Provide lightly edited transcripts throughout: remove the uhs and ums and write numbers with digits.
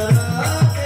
Oh,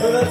तुला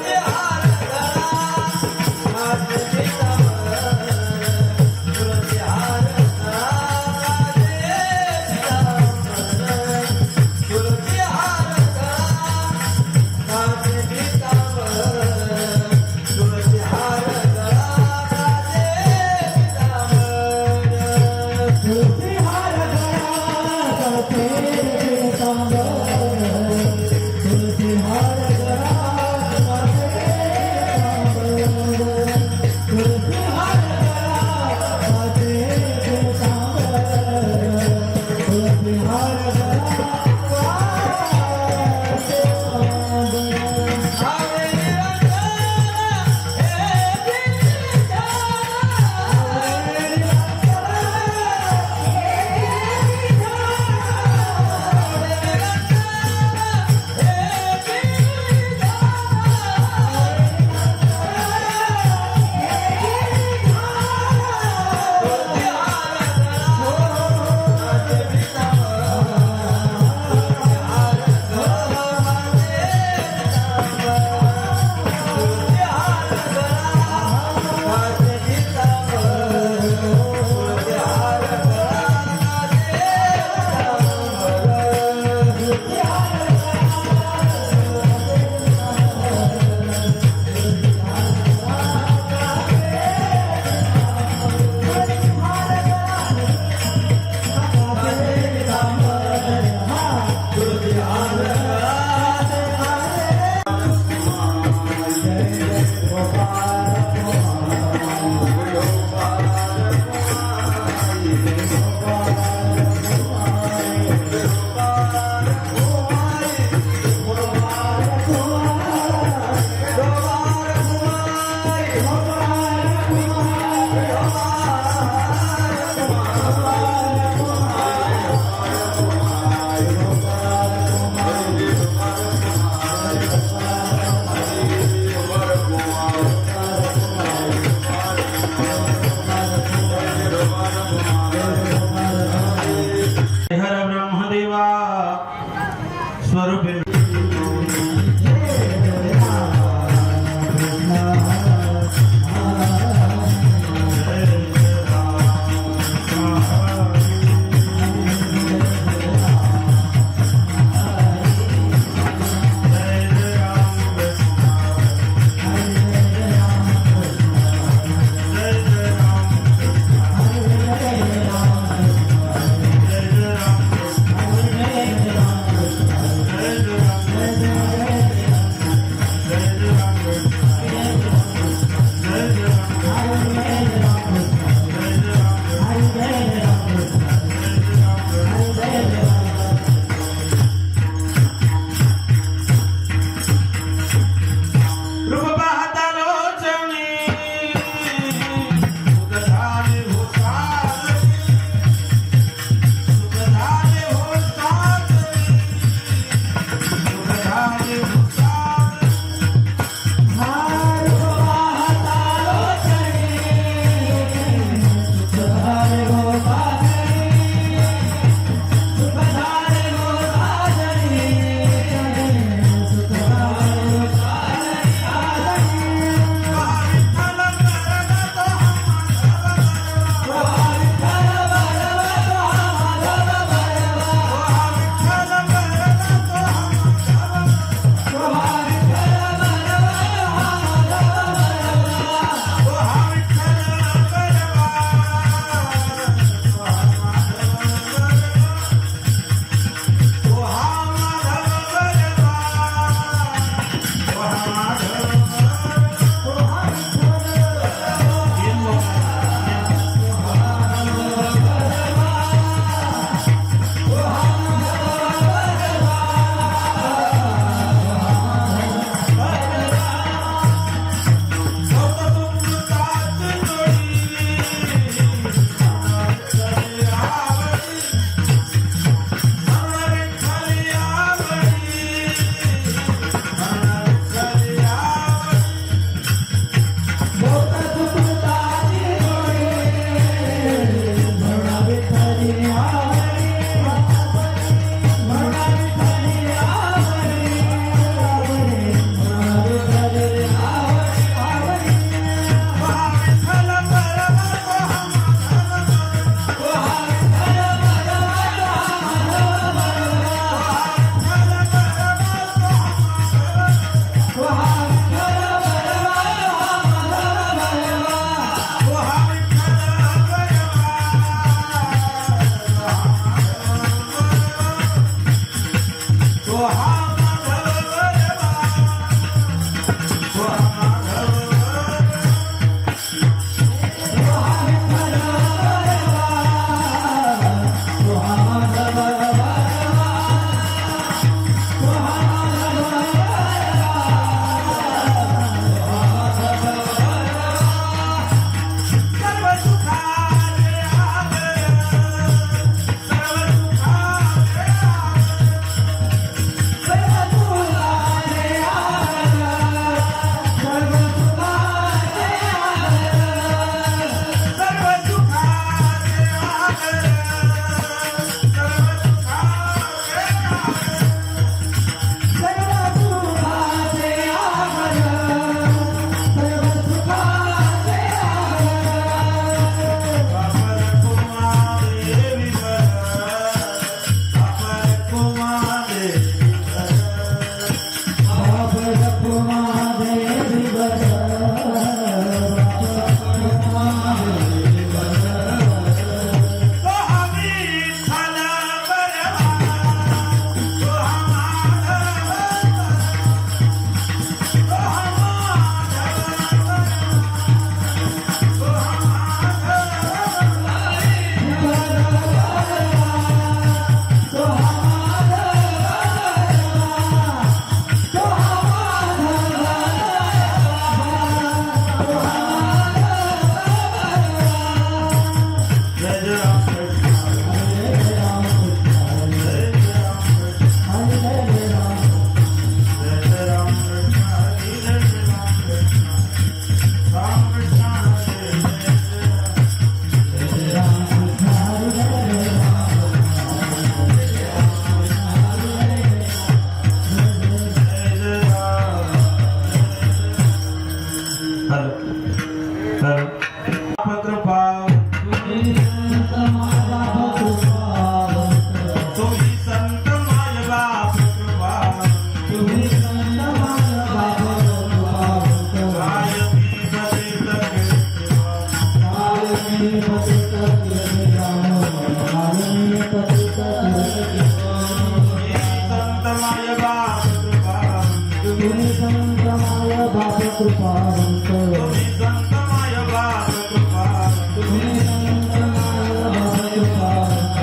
संतमाय बाप कृपावंत तुम्ही संतमाय बाप कृपावंत तुम्ही संतमाय बाप कृपावंत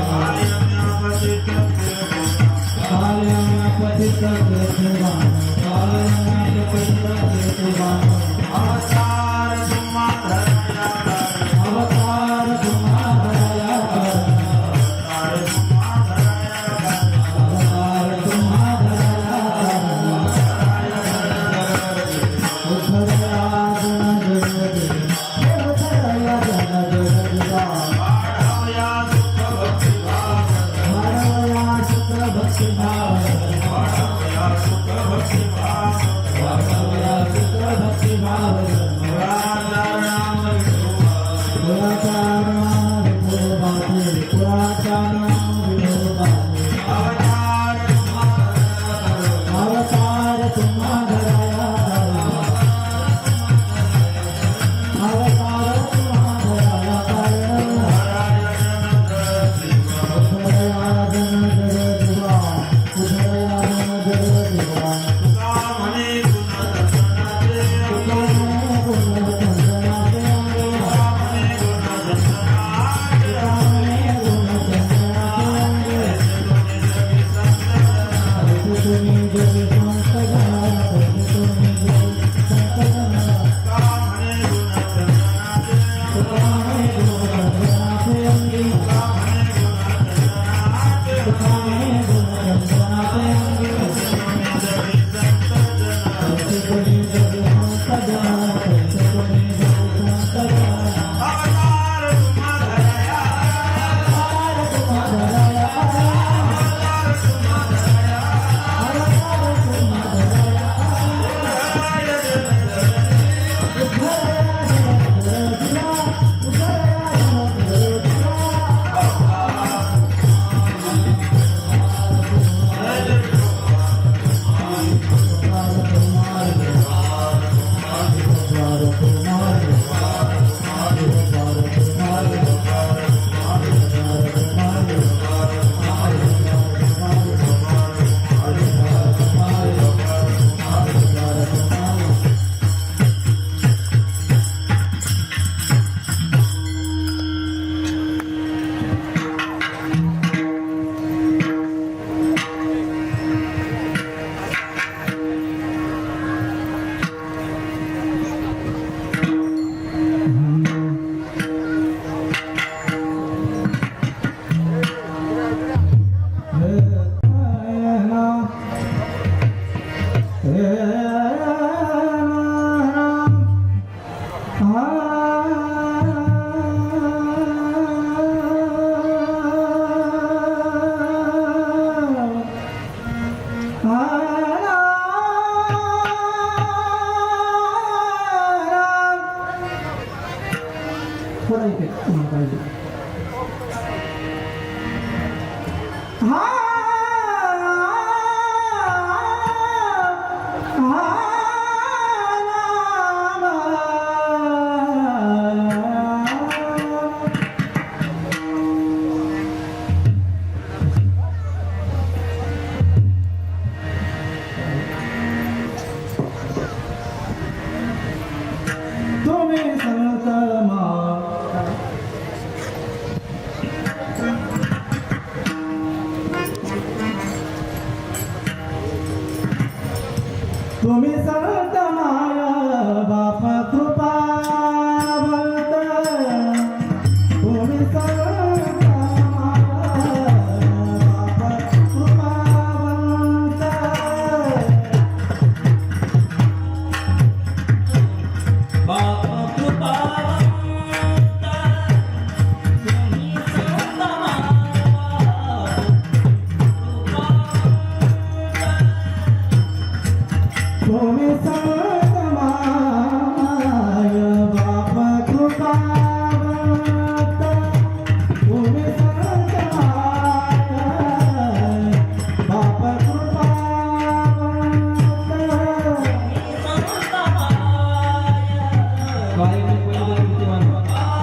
काल्यापतित देवान काल्यापतित देवान अवतार तुम्हारा अवतार तुम्हारा अवतार तुम्हारा उद्धरया जन जगदे उद्धरया जन जगदा माधवया सुख भक्ति भाव मानवया सुख भक्ति भाव माधवया सुख भक्ति भाव मानवया सुख भक्ति भाव पुराचारणाम पुराचारणाम विभोबाते पुराचारणाम विभोबाते अवतार अवतार तुम्हारा अवतार तुम्हारा उद्धरया जन जगदिवा उद्धरया जन जगदिवा कामने गुणदर्शनाते कामने गुणदर्शनाते कामने गुणदर्शनाते कामने गुणदर्शनाते तुम्ही जगी संतजना तुम्ही जगी संतजना कामने गुणदर्शनाते कामने गुणदर्शनाते अंगी कामने गुणदर्शनाते अंगी तुम्ही जगी संतजना तुम्ही जगी संतजना अवतार तुम्हारा थोड़ा इथे पाहिजे तुम्ही संतमा तुम्ही संत माया बाप कृपावंत तुम्ही संत माया बाप कृपावंत बाप कृपावंत तुम्ही संत तुम्ही संत माया बाप कृपावंत तुम्ही संत माया बाप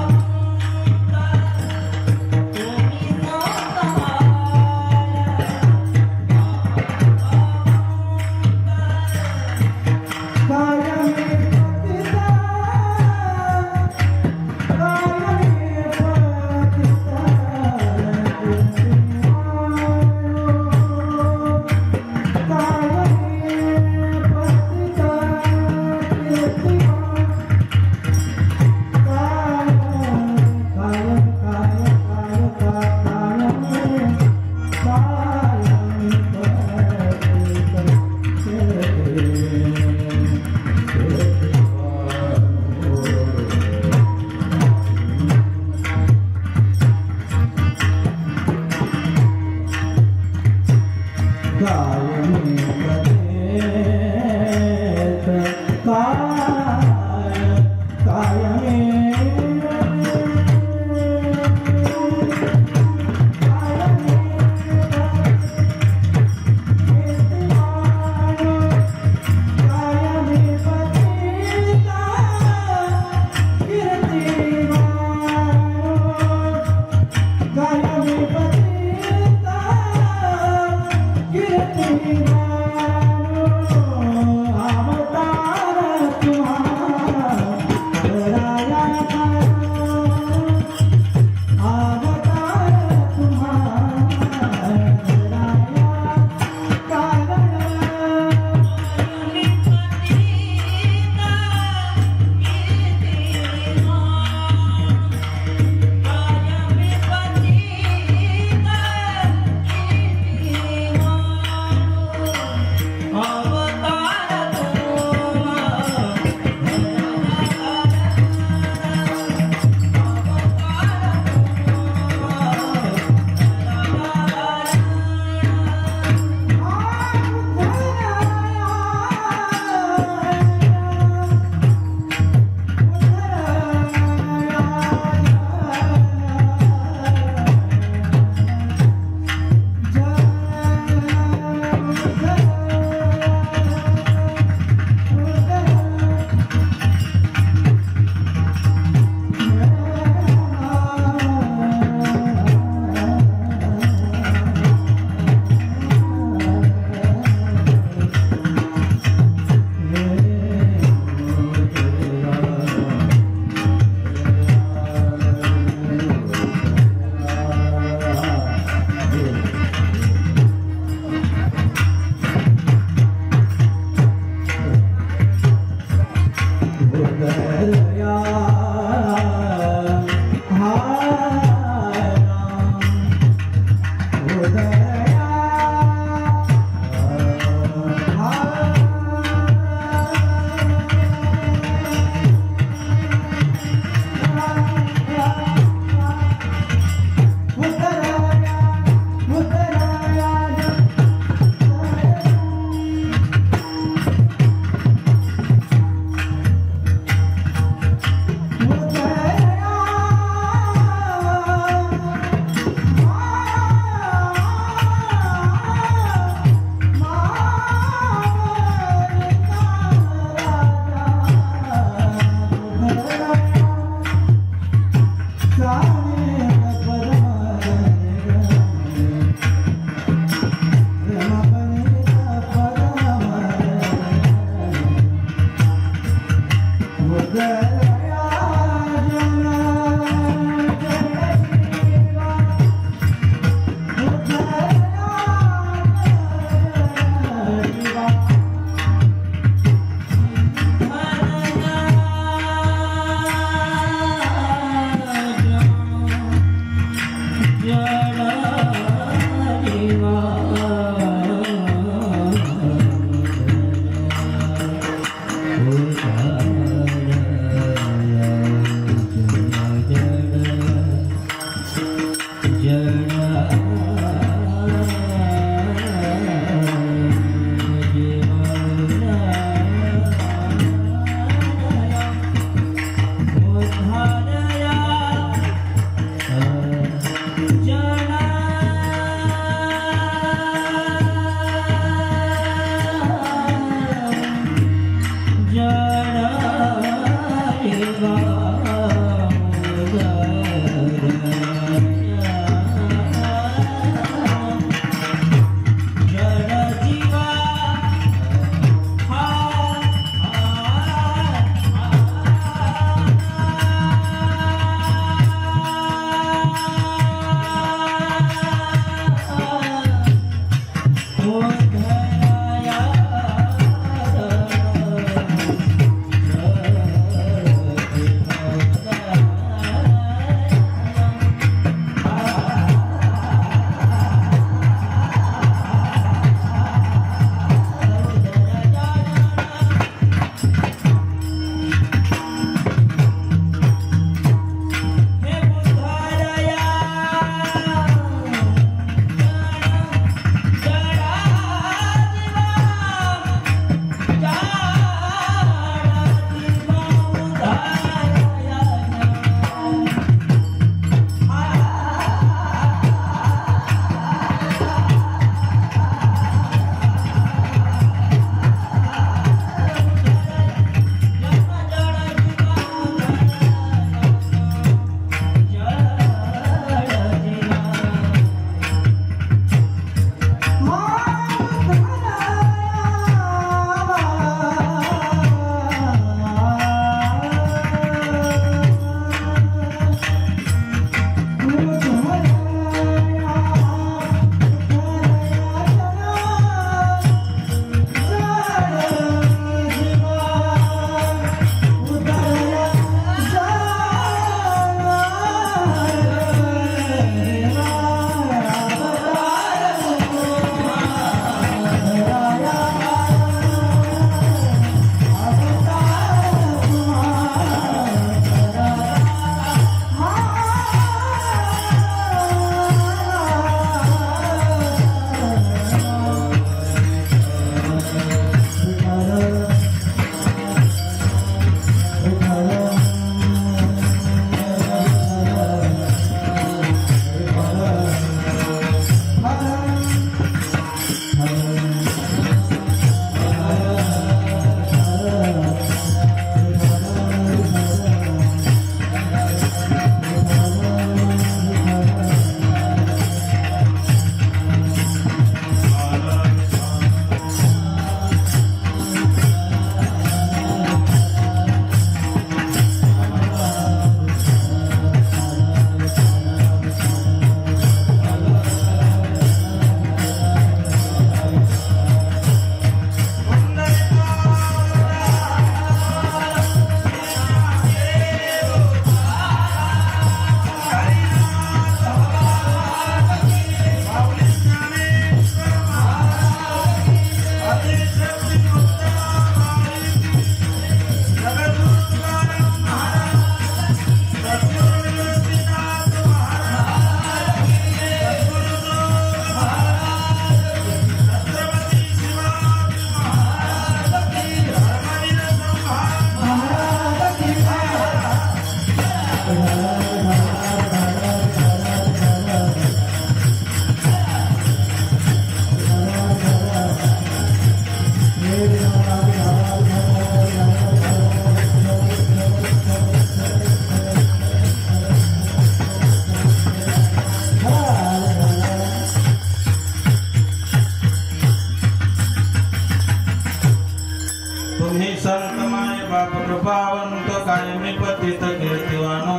संत माय बाप कृपावंत कायमी पतित कीर्तिवानो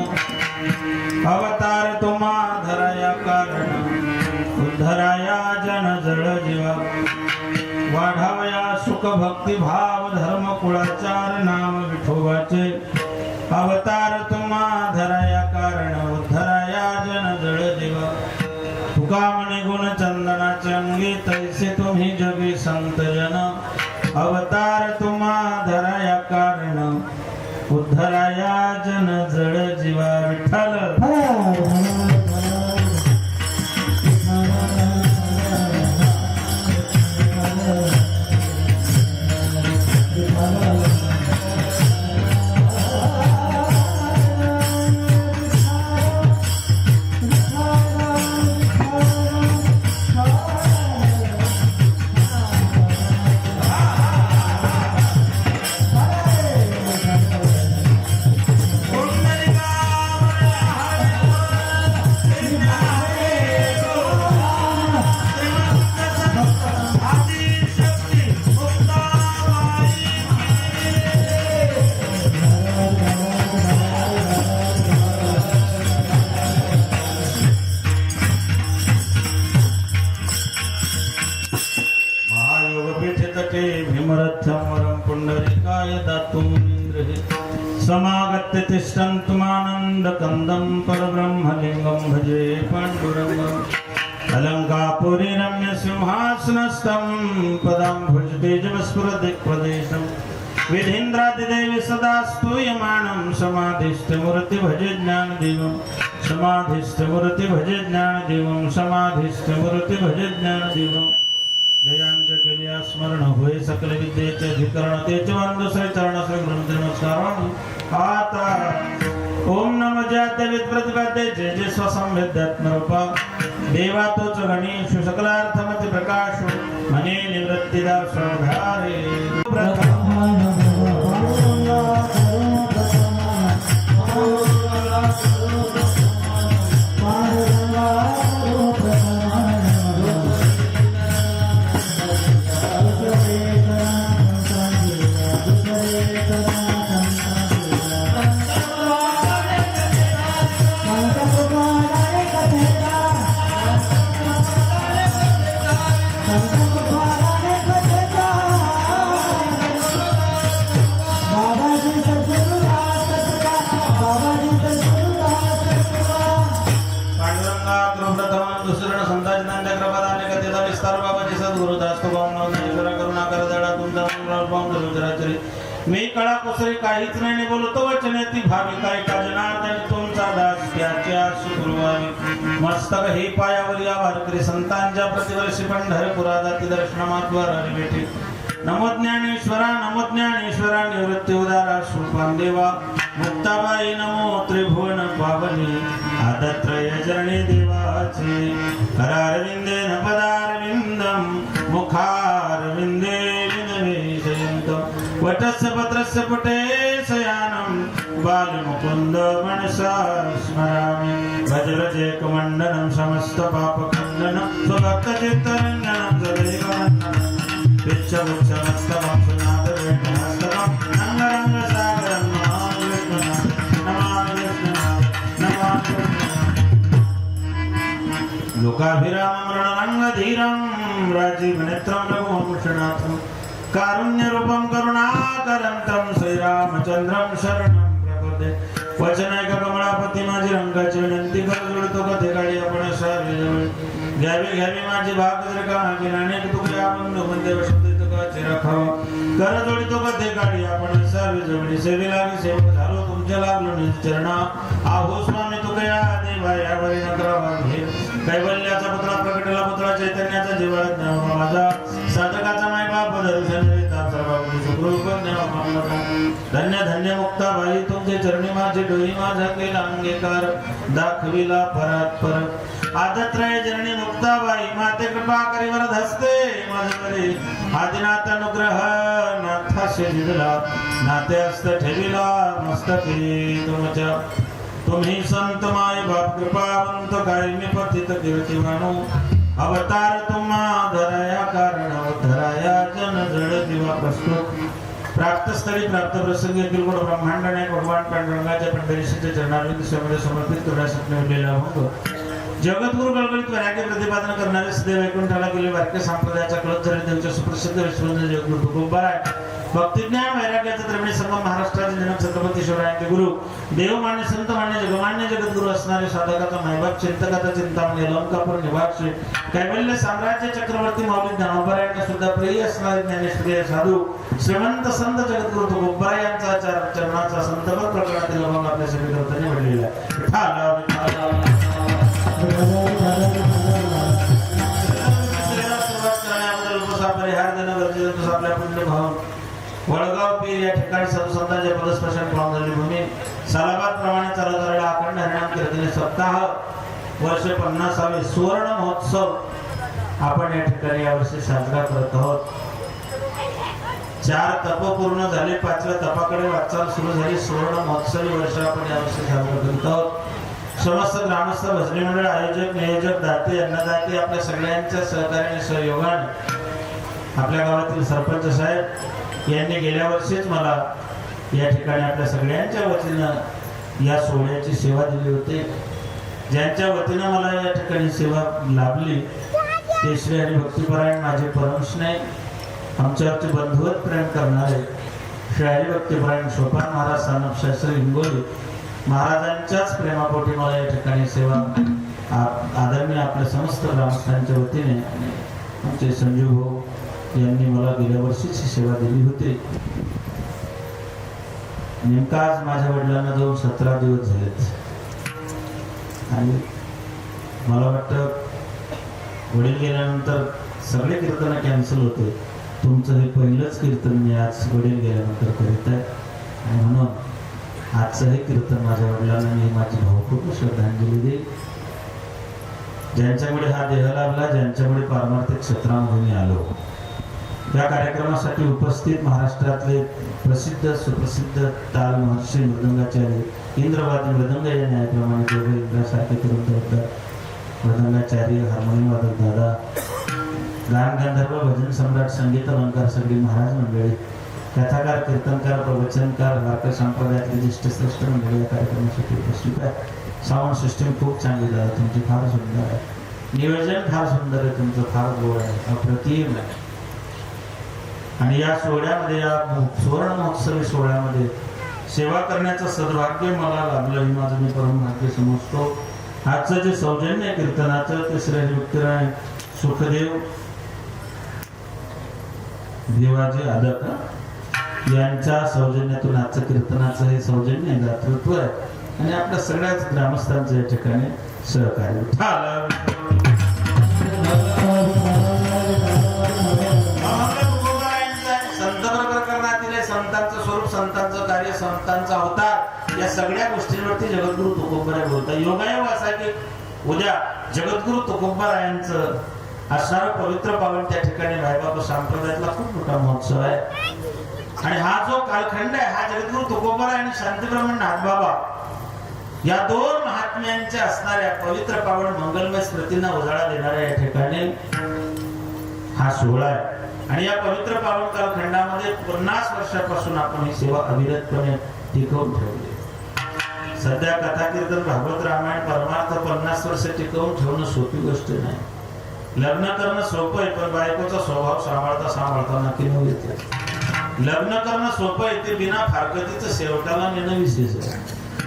अवतार तुम्हा धराया कारण उद्धराया जन जळ जीवा वाढावया सुख भक्ती भाव धर्म कुळाचार नाम विठोबाचे अवतार तुम्हा धराया कारण उद्धराया जन जळ जीवा तुका म्हणे गुण चंदनाचे अंगी तैसे तुम्ही जगी संत जन अवतार तुम्हा धराया कारण उद्धराया जन जळ जीवा विठ्ठल भीमरथमरं पुण्डरीकाय दातुमिन्द्रहे समागत्य तिष्ठन्तमानन्दकन्दं परब्रह्मलिङ्गं भजे पाण्डुरङ्गम् अलङ्कापुरी रम्य सिंहासनस्थं पदं भुजतेजस्फुरदिक्प्रदेशं विधीन्द्रादिदेवी सदा स्तूयमानं समाधिस्थमूर्ति भजे ज्ञानदेवं समाधिस्थमूर्ति भजे ज्ञानदेवं समाधिस्थमूर्ति भजे ज्ञानदेवं जयांच केल्या स्मरण होय सकल विद्येचे अधिकरण तेच वंद श्री चरण श्री ब्रह्म नमस्कार आता ओम नमो जाते प्रतिपाद्य जय जय स्वसंवेद्यात्म रूपा देवा तोच गणेश सकलार्थमति प्रकाश मने निवृत्तिदा स्वधारे मी कळा कुसरी काहीच नाही बोलतो वचने ती भाविका एका जनार्दन तुमचा दास त्याच्या सुखरुवावी मस्तक हे पायावर या वारकरी संतांच्या प्रतिवर्षी पंढरपुरा जाती दर्शनामाद्वार भेटे नमो ज्ञानेश्वरा निवृत्ती उदारा सुपान देवा मुक्ताबाई नमो त्रिभुवन पावनी आदत्रय चरणी देवाचे करारविंदे न पदारविंदम मुखारविंदे विनवेशयन्तम् वटस्य पत्रस्य पुटे शयानं बालमुकुन्द मनसा स्मरामि भजरजेकमण्डनं समस्तपापखण्डनं स्वभक्तचित्तरञ्जनं सदैववन्दनं पिच्छवच्छमस्तकं सुनादवेणहस्तकं रङ्गरङ्गसागरं नमामि विष्णुनाथ लोकाभिरामं रणरङ्गधीरं राजीवनेत्रं रघुवंशनाथं कारुण्यरूपं करुणाकरंतं श्रीरामचंद्रं शरणं प्रपदे वचनायक कमळापती माझी रंगाची विनंती कर जोडतो कथे काढी आपण सारे घ्यावी माझी भागद्र का अनेक तुकडे आपण बंदे वशब्द का चिराखाव कर जोडतो कथे काढी आपण सारे जवळी सेवे लागी सेवक झालो तुमच्या लागलो निश्चरणा आहो स्वामी तुकया देवा यावरी नकरावा घे कैवल्याचा पुत्रा प्रकटला पुत्रा चैतन्याचा जीवाळा ज्ञान माझा साधकाचा माय बाप दर्शन धन्य धन्य मुक्ताबाई तुमचे चरणी माझे डोई माझा केला अंगीकार दाखविला परात्पर आदत्रय जननी मुक्ताबाई माते कृपा करी वरद हस्ते माझे आदिनाथ अनुग्रह नाथाशे दिला नाते हस्त ठेविला मस्तकी तुमच्या तुम्ही संत माय बाप कृपावंत कायमी पतित कीर्तिवानो अवतार तुम्हा धराया कारण धराया जन जड जीवा प्रस्तुत प्राप्तस्थळी प्राप्त प्रसंगी अखिल गुण ब्रह्मांडाने भगवान पांडुरंगाच्या पंढरीच्या चरणारविंद सेवेमध्ये समर्पित करण्यासाठी निवडलेला होतो. जगद्गुरु गळगळीत वैराग्य प्रतिपादन करणारे सदैव वैकुंठाला गेले वारकरी संप्रदायाचा कळत झाले देवच्या सुप्रसिद्ध विश्ववंदनीय जगद्गुरु तुकोबा आहे. भक्तिज्ञान वैराग्याचा त्रिवेणी संगम महाराष्ट्राचे जनक छत्रपती शिवरायांचे गुरु देवमान्य संतमान्य जगमान्य जगद्गुरु असणारे साधकाचा मायबाप चिंतकाचा चिंतामणी अलंकापूर निवासी कैवल्य साम्राज्य चक्रवर्ती माऊली ज्ञानोबा सुद्धा प्रिय असणारे ज्ञानेश्वरी साधू श्रीमंत संत जगद्गुरु तुकोबा यांचा चरणाचा संतभर प्रकरणातील अभंग आपल्या सभेकरता निवडलेला आहे. परिहार देणं गरजेचं आपल्या पुण्य भाव वडगाव पीर या ठिकाणी साधुसंतांच्या पदस्पर्शन पाहून झाली भूमी सालाबाद प्रमाणे चालत आलेला अखंड हरिनाम कीर्तने सप्ताह वर्ष 50वे सुवर्ण महोत्सव आपण या ठिकाणी यावर्षी साजरा करत आहोत. 4 तप पूर्ण झाले, 5व्या तपाकडे वाटचाल सुरू झाली. सुवर्ण महोत्सवी वर्ष आपण यावर्षी साजरा करत आहोत. समस्त ग्रामस्थ भजनी मंडळ आयोजक नियोजक दाते अन्नदाते आपल्या सगळ्यांच्या सहकार्याने सहयोगाने आपल्या गावातील सरपंच साहेब यांनी गेल्या वर्षीच मला या ठिकाणी आपल्या सगळ्यांच्या वतीनं या सोहळ्याची सेवा दिली होती. ज्यांच्या वतीनं मला या ठिकाणी सेवा लाभली ते श्री हरिभक्तीपरायण माझे परमस्नेह आमच्यावरचे बंधुवत प्रेम करणारे श्री हरिभक्तीपरायण सोपान महाराज सानप शास्त्री हिंगोली महाराजांच्याच प्रेमापोटी मला या ठिकाणी सेवा आदरणीय आपल्या समस्त ग्रामस्थांच्या वतीने आमचे संजीव भाऊ यांनी मला गेल्या वर्षीच सेवा दिली होती. नेमका आज माझ्या वडिलांना जाऊन 17 दिवस झालेत आणि मला वाटतं वडील गेल्यानंतर सगळे कीर्तन कॅन्सल होते. तुमचं हे पहिलंच कीर्तन मी आज वडील गेल्यानंतर करीत आहे आणि म्हणून आजचं हे कीर्तन माझ्या वडिलांना मी माझी भावपूर्ण श्रद्धांजली देईल. ज्यांच्यामुळे हा देह लाभला, ज्यांच्यामुळे पारमार्थिक क्षेत्रामध्ये मी आलो. या कार्यक्रमासाठी उपस्थित महाराष्ट्रातले प्रसिद्ध सुप्रसिद्ध ताल महर्षी मृदंगाचार्य इंद्रवादी मृदंग या न्यायाप्रमाणे दोघे इंद्रासारखे करून ठेवतात. मृदंगाचार्य हार्मोनियम वादक दादा, गान गंधर्व भजन सम्राट संगीत अलंकार सगळी महाराज मंडळी, कथाकार कीर्तनकार प्रवचनकार वारकरी संप्रदायातले ज्येष्ठ श्रेष्ठ मंडळी या कार्यक्रमासाठी उपस्थित आहे. साऊंड सिस्टीम खूप चांगली आहे तुमची, फार सुंदर आहे. नियोजन फार सुंदर आहे तुमचं, फार गोड आहे, अप्रतिम आहे. आणि या सोहळ्यामध्ये या सुवर्ण महोत्सवी सोहळ्यामध्ये सेवा करण्याचं सद्भाग्य मला लाभलं हे माझं मी परम भाग्य समजतो. आजचं जे सौजन्य कीर्तनाचं ते श्री हरिभक्तीराय सुखदेव देवाजी आदक यांच्या सौजन्यातून आजचं कीर्तनाचं हे सौजन्य दातृत्व आहे आणि आपल्या सगळ्याच ग्रामस्थांचं या ठिकाणी सहकार्य संतांचं स्वरूप, संतांचं कार्य, संतांचा अवतार या सगळ्या गोष्टींवरती जगद्गुरु तुकोबराय बोलतात. योगायोग असा की उद्या जगद्गुरु तुकोबरायांचं असणारं पवित्र पावन त्या ठिकाणी भाईबाबा संप्रदायातला खूप मोठा महोत्सव आहे. आणि हा जो कालखंड आहे हा जगद्गुरु तुकोबराय आणि शांतीब्रह्मण नाथबाबा या 2 महात्म्यांच्या असणाऱ्या पवित्र पावन मंगलमय स्मृतींना उजाळा देणाऱ्या या ठिकाणी हा सोहळा आहे. आणि या पवित्र पावन कालखंडामध्ये 50 वर्षापासून आपण ही सेवा अविरतपणे टिकवून ठेवली. सध्या कथा कीर्तन भागवत रामायण परमार्थ 50 वर्ष टिकवून ठेवणं सोपी गोष्ट नाही. लग्न करणं सोपं आहे पण बायकोचा स्वभाव सांभाळता सांभाळता नक्की येते. लग्न करणं सोपं आहे ते बिना फारकतीचं शेवटाला नेणं विशेष आहे.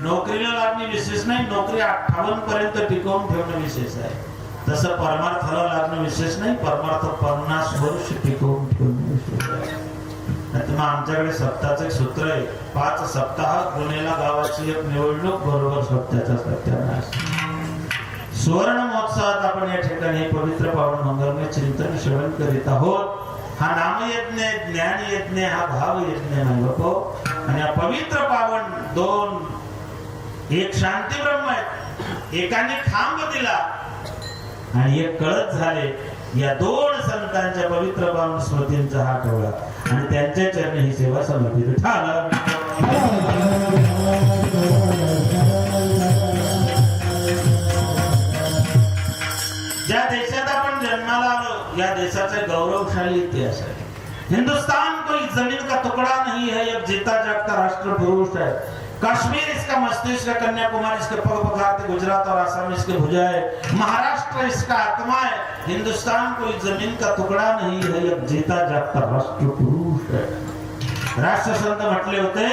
नोकरीला लागणे विशेष नाही, नोकरी 58 पर्यंत टिकवून ठेवणं विशेष आहे. तसं परमार्थाला लागणं विशेष नाही, परमार्थ 50 वर्ष टिकवून ठेवणं विशेष आहे. मग आमच्याकडे सप्ताहाचं एक सूत्र आहे, 5 सप्ताह गुन्हेला गावाची एक निवडणूक बरोबर सप्त्याचा सत्यानाश. सुवर्ण महोत्सवात आपण या ठिकाणी पवित्र पावन मंगलमय चिंतन श्रवण करीत आहोत. हा नामयज्ञ, ज्ञान यज्ञ, हा भाव यज्ञ नाही बापो. आणि हा पवित्र पावन 2 एक शांती ब्रह्म आहेत, एकाने खांब दिला आणि एक कळत झाले. या 2 संतांच्या पवित्र पावन स्मृतींचा हा ठेवला आणि त्यांच्या चरणी ही सेवा समर्पित झाला. ज्या देशात आपण जन्माला आलो या देशाचा गौरवशाली इतिहास आहे. हिंदुस्तान कोई जमीन का टुकड़ा नहीं है, एक जीता जागता राष्ट्र पुरुष है। कश्मीर इसका मस्तिष्क, कन्याकुमारी इसके पग पखारते, गुजरात और आसाम इसके भुजा है, महाराष्ट्र इसका आत्मा है। हिंदुस्तान कोई जमीन का टुकड़ा नहीं है, एक जीता जागता राष्ट्र पुरुष है। राष्ट्रसंत म्हटले होते,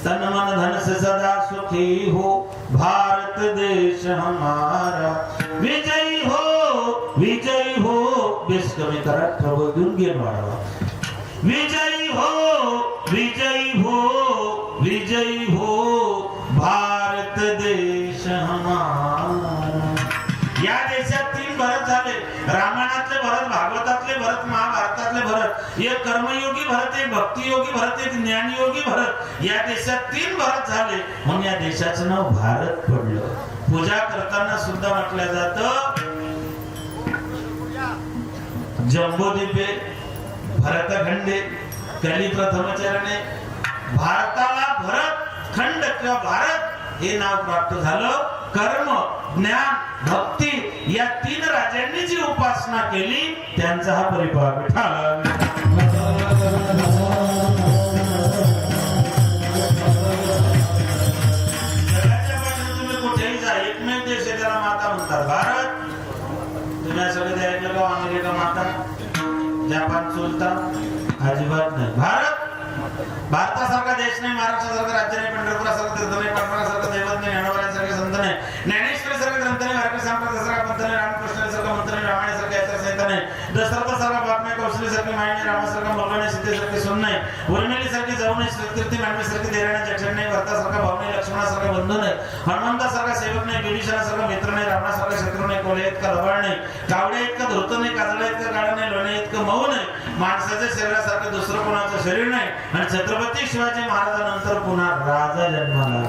तन मन धन से सदा सुखी हो भारत देश हमारा, विजयी हो विश्व में करत प्रभु दुर्गे मारा, विजयी हो भारत देश हमारा। या देशात 3 भरत झाले, रामायणातले भरत, भागवतातले भरत, महाभारतातले भरत, एक कर्मयोगी भरत, एक भक्तियोगी भरत, एक ज्ञानयोगी भरत। या देशात 3 भरत झाले म्हणून या देशाचं नाव भारत पडलं। पूजा करताना सुद्धा म्हटलं जातं जम्बोदीपे भरतखंडे कली प्रथम चरणे, भारताला भरत खंड किंवा भारत हे नाव प्राप्त झालं। कर्म, ज्ञान, भक्ती या 3 राजांनी जी उपासना केली त्यांचा हा परिपाक ठरला। जगाच्या पाठीवर तुम्ही कुठेही जा, एकमेव देश आहे त्याला माता म्हणतात भारत। तुम्ही सगळे ऐकलं का अमेरिका माता, जपान सुलतान? अजिबात नाही। भारतासारखा देश नाही, महाराष्ट्रासारखं राज्य नाही, पंढरपुरासारखं तीर्थ नाही, पांडुरंगासारखं दैवत नाही, ज्ञानोबासारखे संत नाही, ज्ञानेश्वरीसारखे ग्रंथ नाही, वारकरी संप्रदायासारखा पंथ नाही, रामकृष्णासारखा मंत्र नाही, रामायणासारखा यात्रा नाही, दशरथासारखा बाप नाही, कौशल्यासारखी माई नाही, रामासारखा मुलगा नाही, सीतेसारखी सून नाही, उर्मिलीसारखी जाऊ नाही, श्रीकीर्ती मांडवीसारखी देराणी जक्षण नाही, भरतासारखा भाऊ नाही, लक्ष्मणासारखा बंधू नाही, हनुमंतासारखा सेवक नाही, विभीषणासारखा मित्र नाही, रावणासारखा शत्रू नाही, कोल्हे इतका लबाड नाही, कावडे इतका धूर्त नाही, काजळा इतका काळा नाही, लोणे इतकं मऊ नाही, माणसाच्या शरीरासारखं दुसरं कोणाचं शरीर नाही। आणि छत्रपती शिवाजी महाराजांनंतर पुन्हा राजा जन्माला।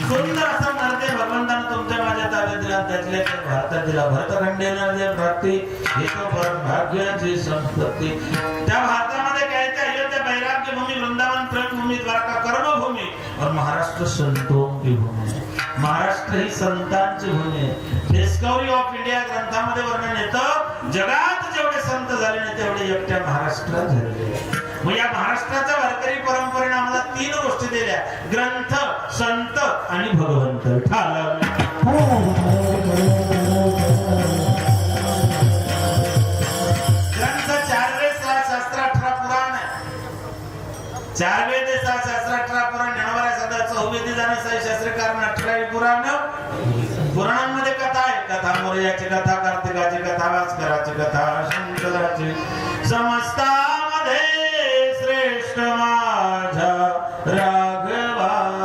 सुंदर असा नरदे भगवंताने तुमच्या माझ्या ताब्यात दिला, त्यातले भारतात दिला। भरतखंडे नरदे प्राप्ती हेतु भाग्याची संपत्ती। त्या भारतामध्ये काय ते अयोध्या बैराग्य भूमी, वृंदावन प्रेमभूमी, द्वारका कर्मभूमी और महाराष्ट्र संतों की भूमी। महाराष्ट्र ही संतांची भूमी आहे। डिस्कवरी ऑफ इंडिया ग्रंथामध्ये वर्णन येतं, जगात जेवढे संत झाले नाही तेवढे एकट्या महाराष्ट्रात झाले। मग या महाराष्ट्राच्या वारकरी परंपरेने आम्हाला 3 गोष्टी दिल्या, ग्रंथ, संत आणि भगवंत ठाला। ग्रंथ 4 वेद 6 शास्त्र 18 पुराण आहे। 4 वेद 6 शास्त्र 18 पुराण, ज्ञानोबा सदा 4 वेद जाणे 6 शास्त्र कारण 18 पुराण। पुराणांमध्ये कथा आहे, कथा मोरयाची कथा, कार्तिकाची कथा, भास्कराची कथा, शंकराची, समस्तामध्ये श्रेष्ठ माझ्या राघवाची।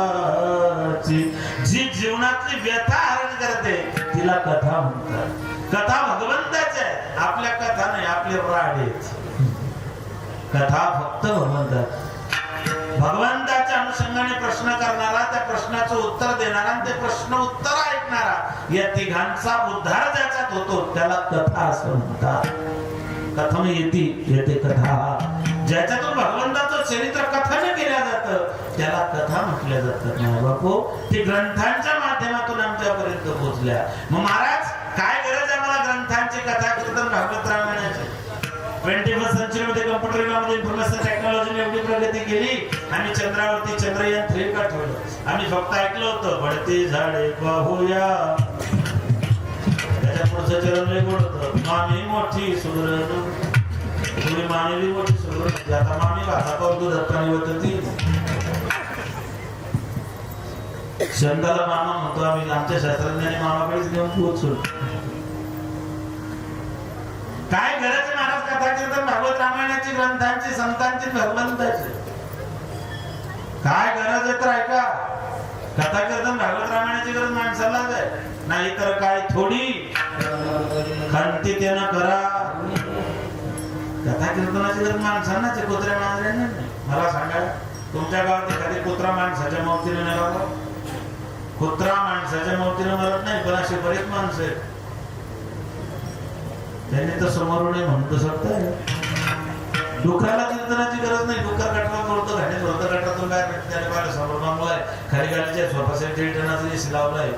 जी जीवनातली व्यथा हरण करते तिला कथा म्हणतात। कथा भगवंताची आहे, आपल्या कथा नाही, आपले राडेच। कथा फक्त भगवंताची। भगवंताच्या अनुषंगाने प्रश्न करणारा, त्या प्रश्नाचं उत्तर देणारा आणि ते प्रश्न उत्तर ऐकणारा, या तिघांचा उद्धार ज्याच्यात होतो त्याला कथा असं म्हणतात। कथम येते कथा, ज्याच्यातून भगवंताचं चरित्र कथन केलं जातं त्याला कथा म्हटल्या जातात। नाही बापू, ते ग्रंथांच्या माध्यमातून आमच्यापर्यंत पोहोचल्या। मग महाराज काय गरज आहे मला ग्रंथांची, कथा कीर्तन, भागवत रामायणाची? 21st सेंचुरी मध्ये कॉम्प्युटर युगामध्ये इन्फॉर्मेशन टेक्नॉलॉजीने एवढी प्रगती केली, आम्ही चंद्रावरती चंद्रयान 3 का ठेवलं। आम्ही फक्त ऐकलं होतं बढती झाडे पाहूया, त्याच्या पुढचं चरण लय गोड होतं, मामी मोठी सुधरण, तुम्ही मामी मोठी सुधरण। आता मामी भाता पाहून दूध पाणी होतं ती शंदाला मामा म्हणतो आम्ही, आमच्या शास्त्रज्ञांनी मामाकडेच घेऊन पोहोचलो। काय गरज आहे महाराज कथा कीर्तन, भागवत रामायणाची, ग्रंथांची, संतांची, भगवंताची? काय गरज आहे तर ऐका, कथा कीर्तन भागवत रामायणाची गरज माणसालाच आहे, नाही तर काय थोडी खंती त्यानं करा। कथा कीर्तनाची गरज माणसांनाच आहे, कुत्र्या मांजरांना नाही। मला सांगा, तुमच्या गावात एखादी कुत्रा माणसाच्या मौतीने नाही बाबा? कुत्रा माणसाच्या मौतीने मरत नाही, पण असे बरेच माणसं आहेत त्यांनी तर समोरून म्हणतो शकताय। डुकराला कीर्तनाची गरज नाही, डुकर कटवा बोलतो, घाणे बोलतो, कटवातून काय त्याने पाहिलं समोर मागलाय, खाली गाडीच्या सोफा सेट 1.5 टनाचा एसी लावलाय,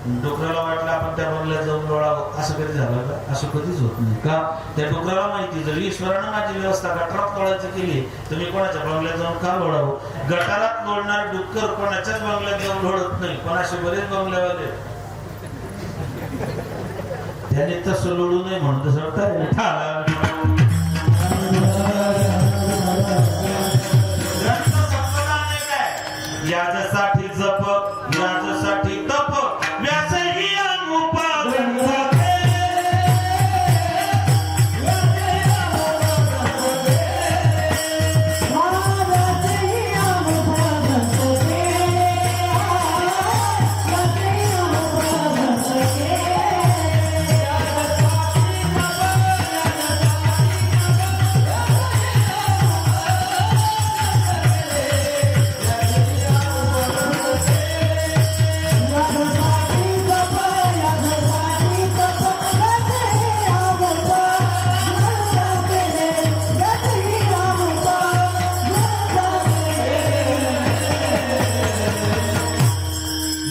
डुकराला वाटलं आपण त्या बंगल्यात जाऊन लोळावं, असं कधी झालं का? असं कधीच होत नाही का? त्या डुकराला माहिती जर ईश्वरानं माझी व्यवस्था गटारात लोळायची केली तर मी कोणाच्या बंगल्यात जाऊन का लोळावं? गटारात लोळणार डुक्कर कोणाच्याच बंगल्यात जाऊन लोळत नाही, पण असे बरेच बंगल्यावाले त्याने तसं लोळू नये म्हणून तसं याच्यासाठी जप, याच्यासाठी तप, व्यासही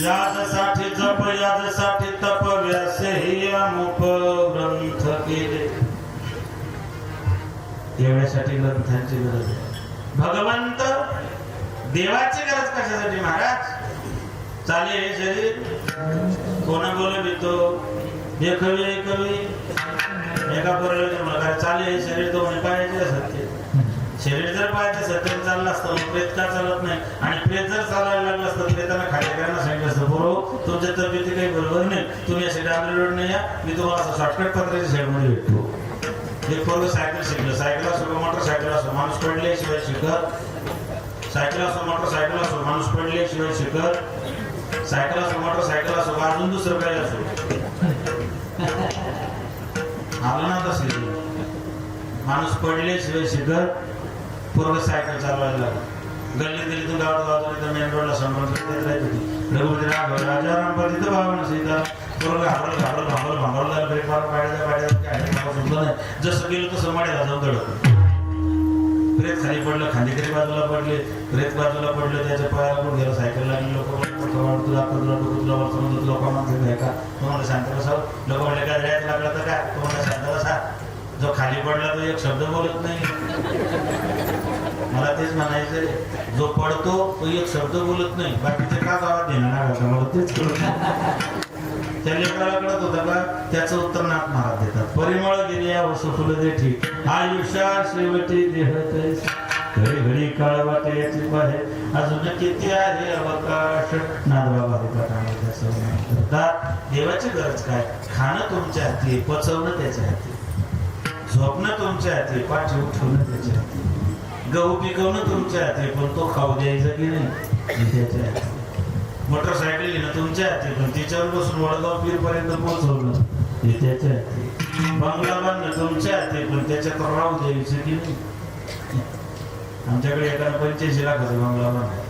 याच्यासाठी जप, याच्यासाठी तप, व्यासही अमुक ग्रंथ केले. एवढ्यासाठी ग्रंथांची गरज आहे. भगवंत देवाची गरज कशासाठी महाराज? चाले हे शरीर कोणा बोलवितो, हे कवी एका पोराला चाले हे शरीर तो म्हणे पाहायचे सत्य. शरीर जर पाहायचं सत्य चाललं असतं प्रेत का चालत नाही? आणि प्रेत जर चालायला लागलं असतं प्रेतांना खाली करायला सांगितलं असतं बरोबर तुमच्या तब्येती काही बरोबर नाही, तुम्ही असे डांबरी रोड नाही या, मी तुम्हाला असं शॉर्टकट पत्राच्या साईडमध्ये भेटतो. एक पोरग सायकल शिकलं, सायकल असो मोटरसायकल असो माणूस पडल्याशिवाय शिकत, सायकल असो मोटरसायकल असो माणूस पडल्याशिवाय शिकत, सायकल असो मोटरसायकल असो अजून दुसरं काही असो आलं ना तसं माणूस पडल्याशिवाय शिकत. पोरग सायकल चालवायला लागला, गल्ली दिल्लीतून गावात मेन रोडला संपर्क राहत होती. रघुपती राघव राजा रामपती तर भावना सीता पोरग भांगरला ब्रेक मारून पाड्या नाही, जसं गेलं तसं माड्याला जाऊन धडकलं. प्रेत खाली पडलं, खांदेकरी बाजूला पडले, प्रेत बाजूला पडलं, त्याच्या पायाला पण गेलं. सायकल लागली, लोक लोकांना का तुम्हाला शांत बसावं, लोक म्हणले काय रेत लागला तर काय तुम्हाला शांत बसा. जो खाली पडला तो एक शब्द बोलत नाही. मला तेच म्हणायचंय, जो पडतो तो एक शब्द बोलत नाही, बाकीचे का गावात देणार मला तेच त्या लेकराला कळत होतं का? त्याचं उत्तर नाथ महाराज देतात. परिमळ गेल्या वसू फुलं देठी आयुष्या शेवटी देह घडी घडी काळ वाटे याची बाहेर अजून किती आहे अवकाश. नादबाबा देवाची गरज काय? खाणं तुमच्या हाती, पचवणं त्याच्या हाती, झोपणं तुमच्या हाती, पाठी उठवणं त्याच्या हाती, गहू पिकवणं तुमच्या हाती, पण तो खाऊ द्यायचा की नाही त्याच्या हाती. मोटरसायकल घेणं तुमच्या हाती, पण तिच्यावर बसून वडगाव पीर पर्यंत पोहोचवणं हे त्याच्या हाती. बंगला बांधणं तुमच्या हाती, पण त्याच्यात राहू द्यायचं की नाही. आमच्याकडे एकानं 85 लाखाचा बंगला बांधला,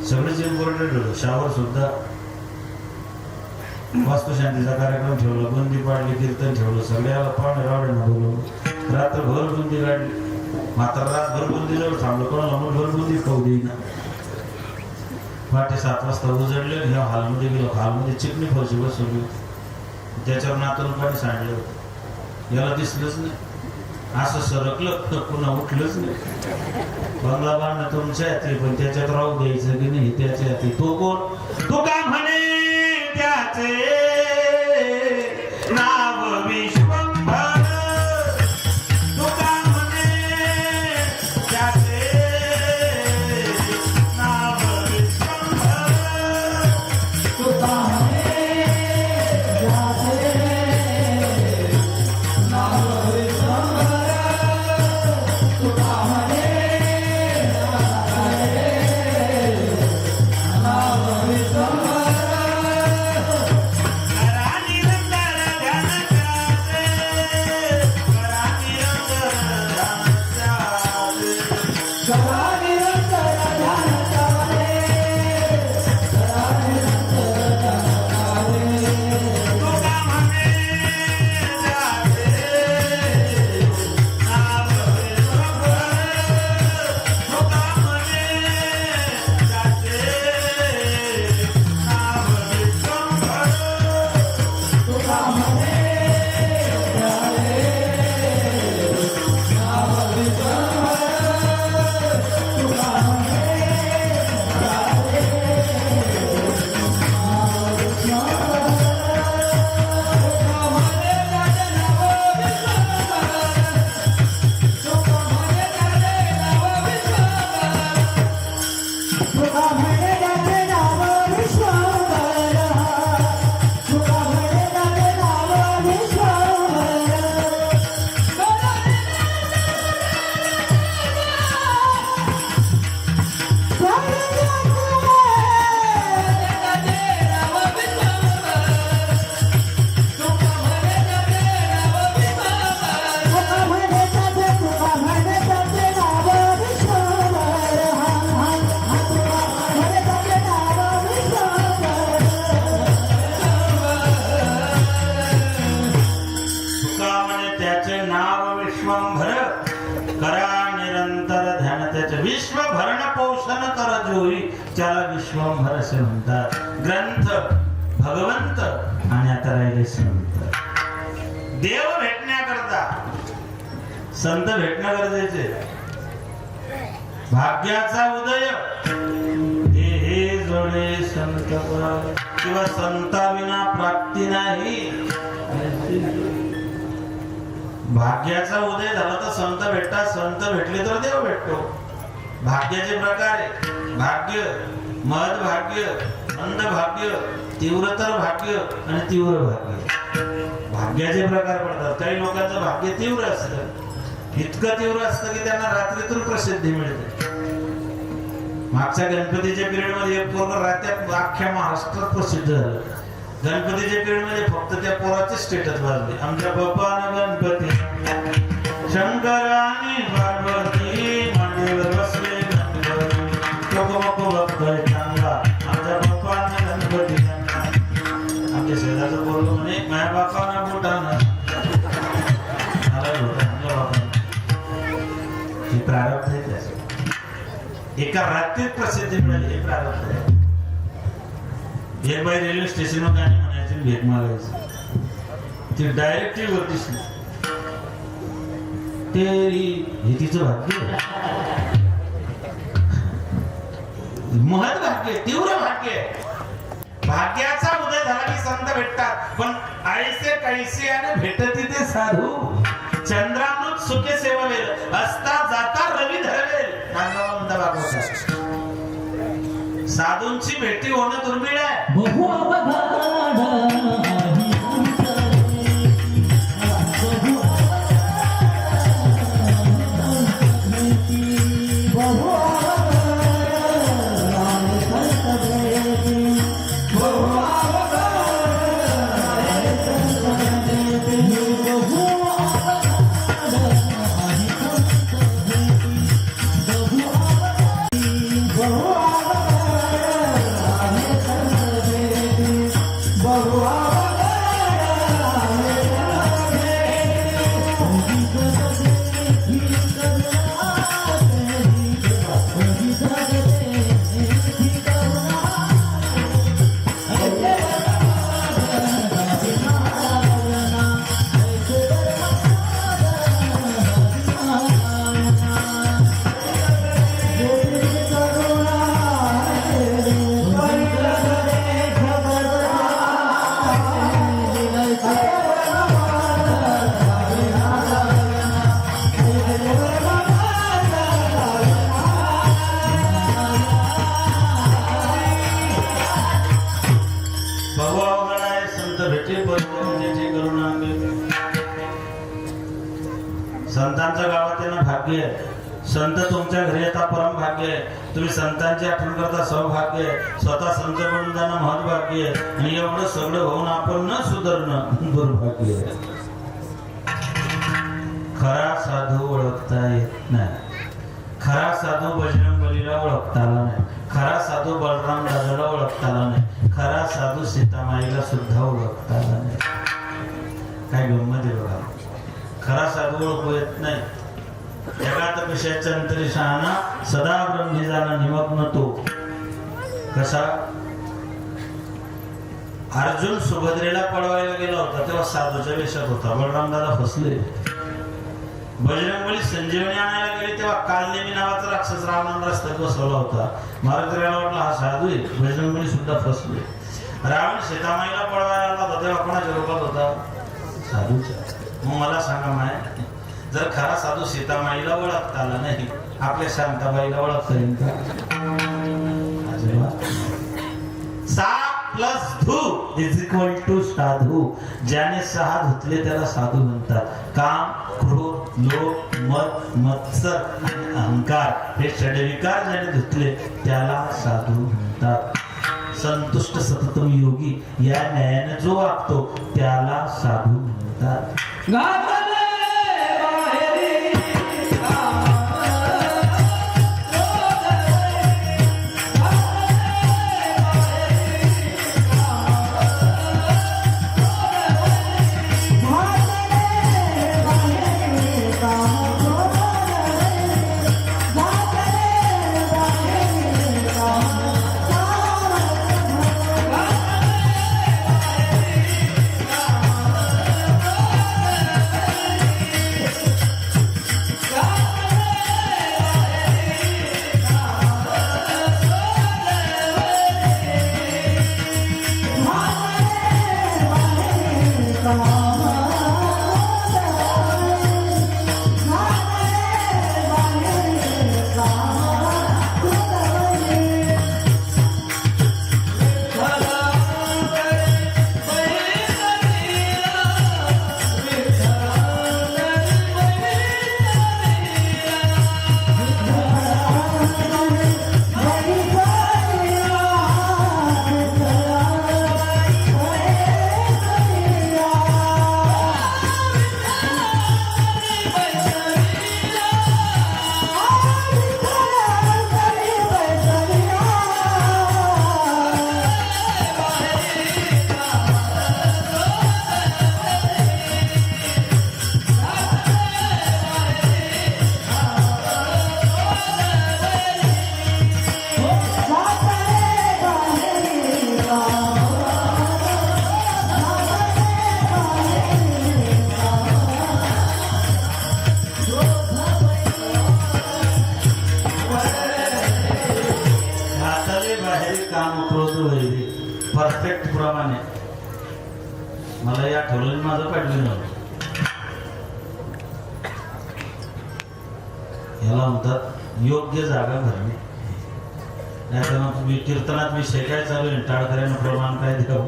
सगळंच इम्पॉर्टंट होतं. शावर सुद्धा, वास्तुशांतीचा कार्यक्रम ठेवला, बंदी पाडली, कीर्तन ठेवलं, सगळ्याला पाहुणे रावड्यांना बोलवलं, रात्रभर बुंदी काढली. मात्र रातभर बुंदीजवळ थांबलो, कोणाला मुठभर बुंदी खाऊ देईना. पहाटे 7 वाजता उजडले, ह्या हॉलमध्ये गेलो, हॉलमध्ये चिकणी फरशी बसवली, त्याच्यावर नातून पाणी सांडलं होतं. याला दिसलंच नाही, असं सरकलं तर पुन्हा उठलंच नाही. बंगला बांधणं तुमच्या हाती, पण त्याच्यात राहू द्यायचं की नाही त्याच्या हाती. तो कोण? तो का म्हणे त्याचे नाव विश्वंभर, तो का म्हणे त्याचे नाव विश्वंभर, तो का म्हणे त्याचे नाव विश्वंभर, तो का म्हणे नाव विश्वंभर. तुका म्हणे त्याचे नाव विश्वंभर तुका म्हणे त्याचे नाव विश्वंभर तुका म्हणे त्याचे नाव विश्वंभर करा निरंतर ध्यान त्याचे विश्व भरण पोषण कर जोई त्याला विश्वंभर असे म्हणतात. ग्रंथ भगवंत आणि आता राहिले संत. देव भेटण्याकरता संत भेटणं गरजेचे. भाग्याचा उदय हे जोडे संत किंवा संताविना प्राप्ती नाही. भाग्याचा उदय झाला तर संत भेटतात, संत भेटले तर देव भेटतो. भाग्याचे प्रकार आहे. भाग्य, महद भाग्य, मंद भाग्य, तीव्रतर भाग्य आणि तीव्र भाग्य. भाग्याचे प्रकार पडतात. काही लोकांचं भाग्य तीव्र असतं, इतकं तीव्र असतं की त्यांना रात्रीतून प्रसिद्धी मिळते. मागच्या गणपतीच्या पिरियड मध्ये एक पोरग रात्यात अख्ख्या महाराष्ट्रात प्रसिद्ध झालं. गणपतीच्या पिरियड मध्ये फक्त त्या पोराचे स्टेटस वाजले. आमच्या बाप्पानं गणपती शंकराने पार्वती मांडीवर बसले गणपती टोकोमोको बघतोय चांगला आमच्या बाप्पानं गणपती. आमच्या शेजारचं पोरग म्हणे माझ्या बाप्पानं बोटानं हे प्रारब्ध आहे. त्याचं एका रात्रीत प्रसिद्धी मिळाली हे प्रारब्ध आहे. एक बाई रेल्वे स्टेशनवर गाणी म्हणायची, भेट मागायची. ती डायरेक्टली होती तेरी हे तिचं भाग्य, महत् भाग्य, तीव्र भाग्य. भाग्याचा उदय झाला की संत भेटतात. पण आईसे कैसे आणि भेटती ते साधू चंद्रामृत सुखे सेववेल असता जाता रवी धरवेल. नांदगाव भागवतात. साधूंची भेटी होणं दुर्मिळ आहे. बहु अवघड संतांच्या गावात येणं भाग्य आहे. संत तुमच्या घरी येता परम भाग्य आहे. तुम्ही संतांची आठवण करता सौभाग्य आहे. स्वतः संत बनून जाणं महत्भाग्य आहे. आणि एवढं सगळं होऊन आपण न सुधारणं दुर्भाग्य आहे. खरा साधू ओळखता येत नाही. खरा साधू बजरंगबलीला ओळखता आला नाही. खरा साधू बलराम दादाला ओळखता आला नाही. खरा साधू सीतामाईला सुद्धा ओळखता आला नाही. काय गंमत आहे बघा. खरा साधू ओळखू येत नाही. जगात कशाच्या अंतरी शहाणा सदा ब्रह्मी जाणा निमग्न तो. कसा अर्जुन सुभद्रेला पळवायला गेला होता तेव्हा साधूच्या वेशात होता. बलराम दादा फसले. बजरंगबली संजीवनी आणायला गेले तेव्हा कालनेमी नावाचा राक्षस रावणाने रस्त्यात बसवला होता. महाराजांना वाटलं हा साधू आहे. बजरंगबली सुद्धा फसले. रावण सीतामाईला पळवायला आला होता तेव्हा कोणाच्या रूपात होता? साधूच्या. मग मला सांगा माय, जर खरा साधू सीतामाईला ओळखता आला नाही, आपल्या शांताबाईला ओळखता येईल का? जेव्हा सा प्लस धू इज इक्वल टू साधू. ज्याने 6 धुतले त्याला साधू म्हणतात. काम, क्रोध, लोभ, मद, मत्सर आणि अहंकार हे षडविकार ज्याने धुतले त्याला साधू म्हणतात. संतुष्ट सततम योगी या न्यायाने जो वागतो त्याला साधू म्हणतात. घातले बाहेरी काम, परफेक्ट प्रमाणे मला या ठरवून माझं पाडलं नव्हतं. याला म्हणतात योग्य जागा भरणे. नाही कीर्तनात विषय काय चालू आहे, टाळकऱ्यानं प्रमाण काय द्यावं.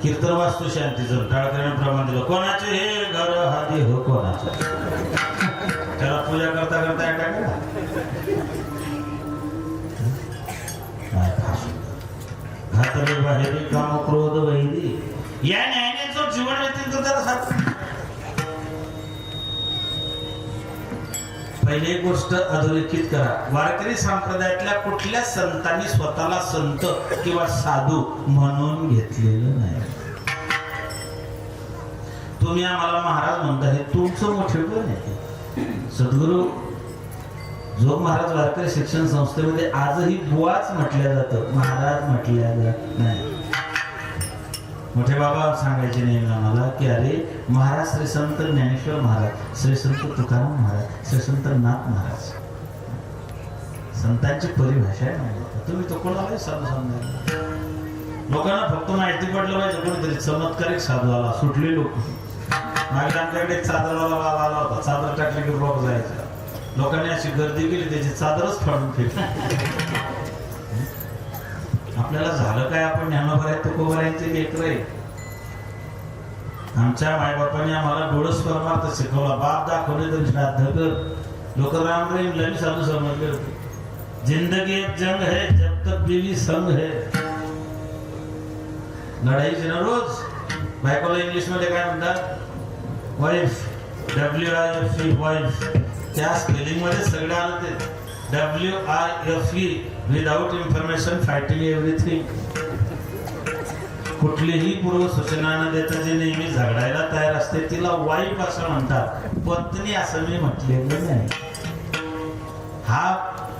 कीर्तन वास्तू शांतीचं टाळकऱ्यानं प्रमाण दिलं. कोणाचे हे घर हा देह कोणाचा, त्याला पूजा करता करता टाकला. घातले बाहेरी काम, क्रोध, वैरी या न्यायाने जो जीवन व्यतीत करतात हात. पहिली एक गोष्ट अधोरेखित करा. वारकरी संप्रदायातल्या कुठल्या संतांनी स्वतःला संत किंवा साधू म्हणून घेतलेलं नाही. तुम्ही आम्हाला महाराज म्हणता हे तुमचं मोठेपण आहे. सद्गुरू जो महाराज वारकरी शिक्षण संस्थेमध्ये आजही बुवाच म्हटल्या जातं, महाराज म्हटल्या जात नाही. मोठे बाबा सांगायचे नेहमी आम्हाला की अरे महाराज श्री संत ज्ञानेश्वर महाराज, श्री संत तुकाराम महाराज, श्री संत नाथ महाराज. संतांची परिभाषा आहे. तुम्ही तो कोणालाही साधू सांगायला. लोकांना फक्त माहिती पडलं पाहिजे कोणीतरी चमत्कारिक साधू आला, सुटले लोक. मागे आमच्याकडे एक चादरवाला बाबा आला होता. चादर टाकले की बाबा जायचं. लोकांनी अशी गर्दी केली त्याची चादरच फाडून फेकली. आपल्याला झालं काय, आपण ज्ञानोबा आहे तुकोबारायचे लेकर आहे. आमच्या मायबापांनी आम्हाला डोळस परमार्थ शिकवला. बाप दाखवले तर श्राद्ध कर. लोक राम रहीम साधू समजले होते. जिंदगी एक जंग है जब तक बीवी संग है. लढाईची ना रोज. बायकोला इंग्लिश मध्ये काय म्हणतात, वाईफ, WIFE वाईफ. त्या स्पेलिंग मध्ये सगळं आलं ते. WIFE without information fighting everything. कुठलीही पूर्व सूचना न देता जे नेहमी झगडायला तयार असते तिला वाईफ असं म्हणतात. पत्नी असं मी म्हटलेलं नाही. हा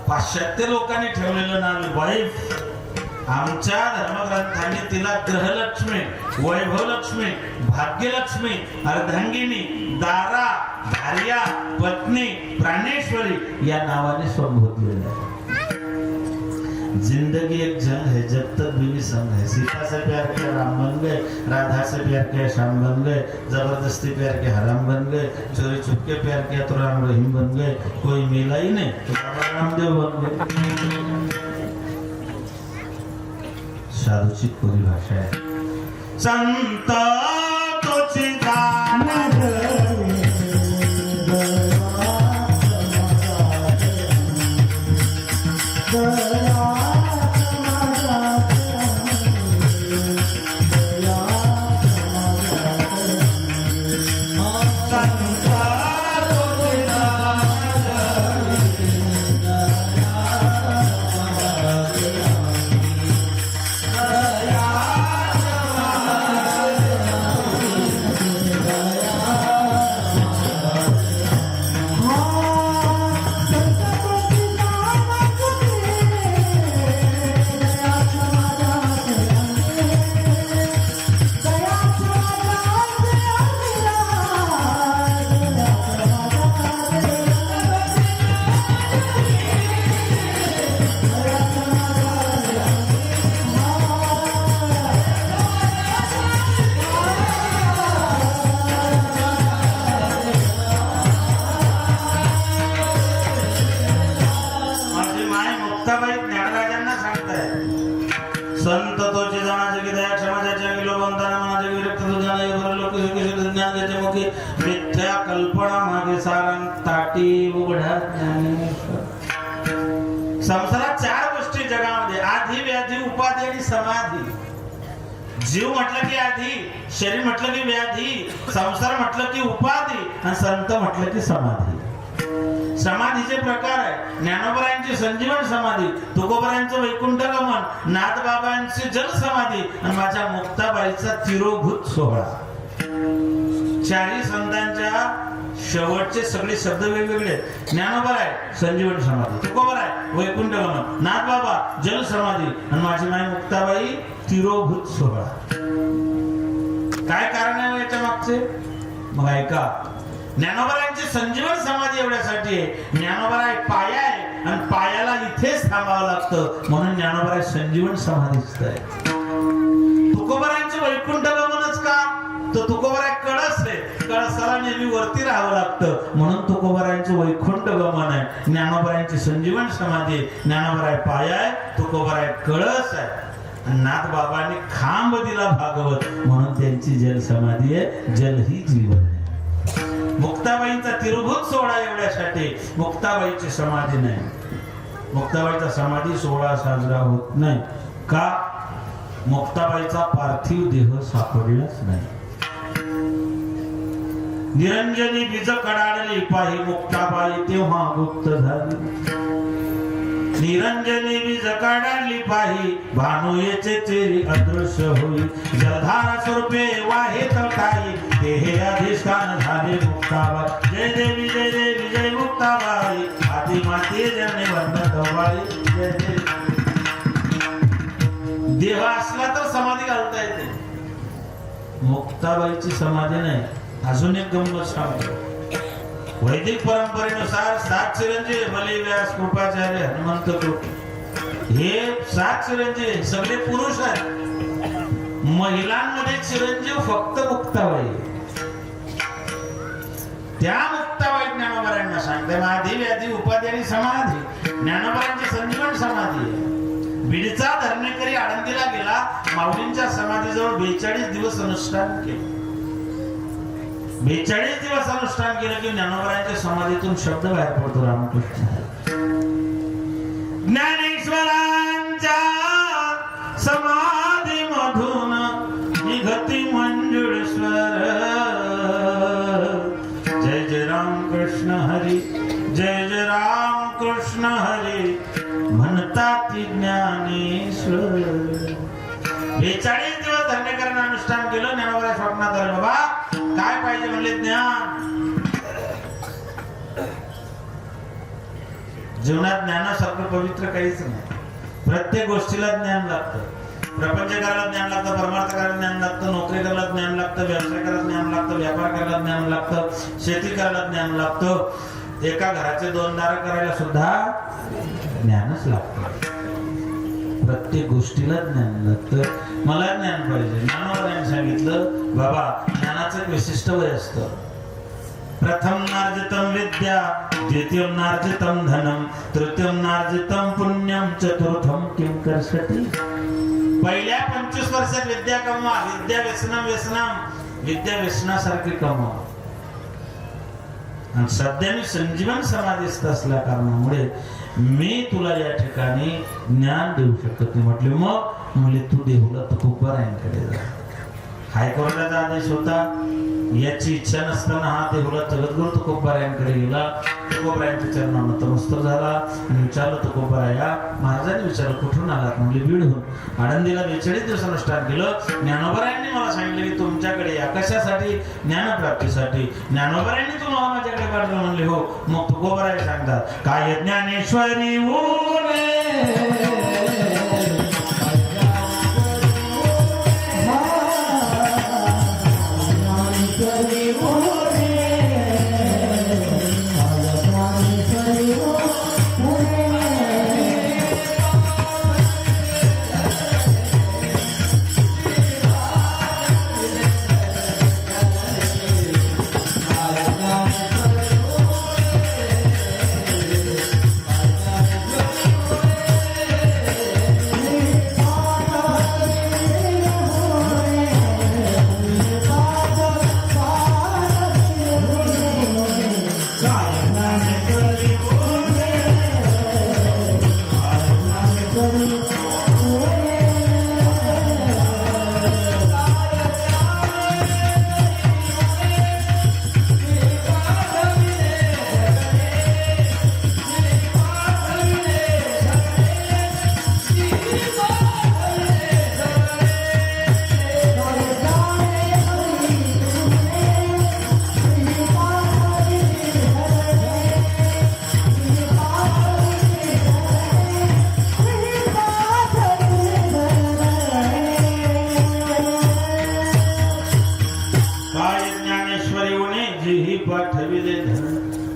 पाश्चात्य लोकांनी ठेवलेलं नाव वाईफ. आमच्या धर्मग्रंथांनी तिला ग्रहलक्ष्मी, वैभवलक्ष्मी, भाग्यलक्ष्मी, अर्धांगिनी, दारा, भार्या, पत्नी, प्राणेश्वरी या नावाने संबोधलेलं आहे. जिंदगी एक जंग है जब तक बीवी संग है. सीता से प्यार किया राम बन गए, राधा से प्यार किया श्याम बन गए, जबरदस्ती प्यार किया हराम बन गए, चोरी छुपके प्यार किया तो राम रहीम बन गए, कोई मिला ही नहीं तो बाबा रामदेव बन गए. साधूची खोली भाषा आहे. संत तोची जाण संत तोची जाणाचे की दया क्षमाच्या विलोबंताना मनाचे विरक्त जाणे वर लोक ज्ञान त्याचे मुखी मिथ्या कल्पना मागे सारंग ताटी उघडा ज्ञानेश्वर. संसारात चार गोष्टी जगामध्ये आधी व्याधी उपाधी आणि समाधी. जीव म्हटलं की आधी, शरीर म्हटलं की व्याधी, संसार म्हटलं की उपाधी आणि संत म्हटलं की समाधी. समाधीचे प्रकार आहे. ज्ञानोबरायांची संजीवन समाधी, तुकोबरायांचं वैकुंठ गमन, नाथबाबांची जल समाधी आणि माझ्या मुक्ताबाईचा तिरोभूत सोहळा. चारही संतांच्या शेवटचे सगळे शब्द वेगवेगळे आहेत. ज्ञानोबराय संजीवन समाधी, तुकोबराय वैकुंठ गमन, नाथबाबा जल समाधी आणि माझी माई मुक्ताबाई तिरोभूत सोहळा. काय कारण आहे याच्या मागचे? मग ऐका. ज्ञानोबरायांची संजीवन समाधी एवढ्यासाठी आहे. ज्ञानोबराय पाया आहे आणि पायाला इथेच थांबावं लागतं म्हणून ज्ञानोबराय संजीवन समाधीस्थ आहे. तुकोबरायांचे वैकुंठ गमनच का? तो तुकोबराय कळस आहे, कळसाला नेहमी वरती राहावं लागतं म्हणून तुकोबरायांचे वैकुंठ गमन आहे. ज्ञानोबरायांची संजीवन समाधी आहे. ज्ञानोबराय पाया आहे, तुकोबराय कळस आहे. नाथबाबांनी खांब दिला भागवत म्हणून त्यांची जल समाधी आहे. जल ही जीवन आहे. मुक्ताबाईंचा तिरुभूत सोहळा एवढ्यासाठी. मुक्ताबाईची समाधी नाही. मुक्ताबाईचा समाधी सोहळा साजरा होत नाही का? मुक्ताबाईचा पार्थिव देह सापडलाच नाही. निरंजनी बीज कडाडली पाही मुक्ताबाई तेव्हा गुप्त झाली. निरंजनी बीज कडाडली पाही भानुयेचे चेरी अदृश्य होई. जलधारा स्वरूपे वाहे तळकाई ते हे अधिष्ठान झाले मुक्ताबाई. जय देवी जय देवी जय मुक्ताबाई आदि माते जने वंदनबाई. जय देवी. देह असला तर समाधी घालता येते. मुक्ताबाईची समाधी नाही. अजून एक गंमत सांगतो. वैदिक परंपरेनुसार 7 चिरंजीव बली व्यास कृपाचार्य हनुमंत तुक हे 7 चिरंजीव सगळे पुरुष आहेत. महिलांमध्ये चिरंजीव फक्त मुक्ताबाई. त्या मुक्ताबाई ज्ञानोबरायांना सांगते आधी व्याधी उपाधी आणि समाधी. ज्ञानोबरायांची संजीवन समाधी. बीडचा धर्मेकरी आळंदीला गेला. माऊलींच्या समाधीजवळ 42 दिवस अनुष्ठान केले. 42 दिवस अनुष्ठान केलं की ज्ञानोबरायांच्या समाधीतून शब्द बाहेर पडतो रामकृष्ण. ज्ञानेश्वरांच्या समाधी मधून निघती मंजुळ स्वर. जय जय राम कृष्ण हरी जय जय राम कृष्ण हरी म्हणतात ज्ञानेश्वर. 42 दिवस धर्मेकरांना अनुष्ठान केलं. ज्ञानोबराय स्वप्नात आले. बाबा काय पाहिजे म्हणले? ज्ञान. जीवनात ज्ञानासारखं पवित्र काहीच नाही. प्रत्येक गोष्टीला ज्ञान लागतं. प्रपंच करायला ज्ञान लागतं, परमार्थ करायला ज्ञान लागतं, नोकरी करायला ज्ञान लागतं, व्यवसाय करायला ज्ञान लागतं, व्यापार करायला ज्ञान लागतं, शेती करायला ज्ञान लागतं, एका घराचे 2 दार करायला सुद्धा ज्ञानच लागतं. प्रत्येक गोष्टीला ज्ञान लागतं. मला ज्ञान पाहिजे. ज्ञानोबरायांनी सांगितलं बाबा ज्ञानाचं एक विशिष्ट वय असतं. प्रथम नार्जितम विद्या, द्वितीयम नार्जितम धनम, तृतीयम नार्जितम पुण्यम, चतुर्थम किम कर्षति. पहिल्या 25 वर्षात विद्या कमवा. विद्या व्यसनम विद्या व्यसनासारखी कमवा. आणि सध्या मी संजीवन समाधीस्थ असल्या कारणामुळे मी तुला या ठिकाणी ज्ञान देऊ शकत नाही. म्हटले मग मुले तू देहुला तुकोबरायांकडे जा. हायकोर्टाचा आदेश होता. याची इच्छा नसताना हा देहुला जगद्गुरु तुकोबरायांकडे गेला. तुकोबरायांच्या चरणावर नतमस्तक झाला आणि विचारलं, तुकोबराया महाराजांनी विचारलं कुठून आलात? म्हणजे बीडहून. आळंदीला 42 दिवस अनुष्ठान केलं. ज्ञानोबरायांनी मला सांगितलं की तुमच्याकडे या कशासाठी? ज्ञानप्राप्तीसाठी. ज्ञानोबरायांनी तुम्हाला माझ्याकडे पाठवलं. म्हणले हो. मग तुकोबराय सांगतात, काय ज्ञानेश्वरी ऊने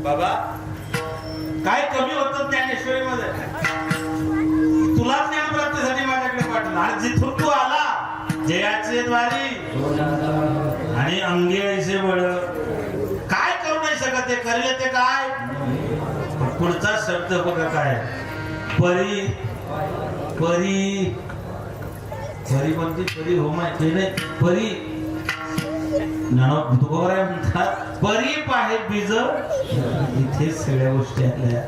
बाबा काय कमी होतं ज्ञानेश्वरी मध्ये? तुला ज्ञानप्राप्तीसाठी माझ्याकडे पाठवलं आणि जिथून तू आला जयाचे द्वारी आणि अंगे ऐसे बळ. काय करू नाही शकत ते करले ते काय? पुढचा शब्द बघा काय? परी परी परी कोणती? परी हो माहिती नाही. परी तुकोबराय म्हणतात परी पाहे बीज. इथे सगळ्या गोष्टी आल्या.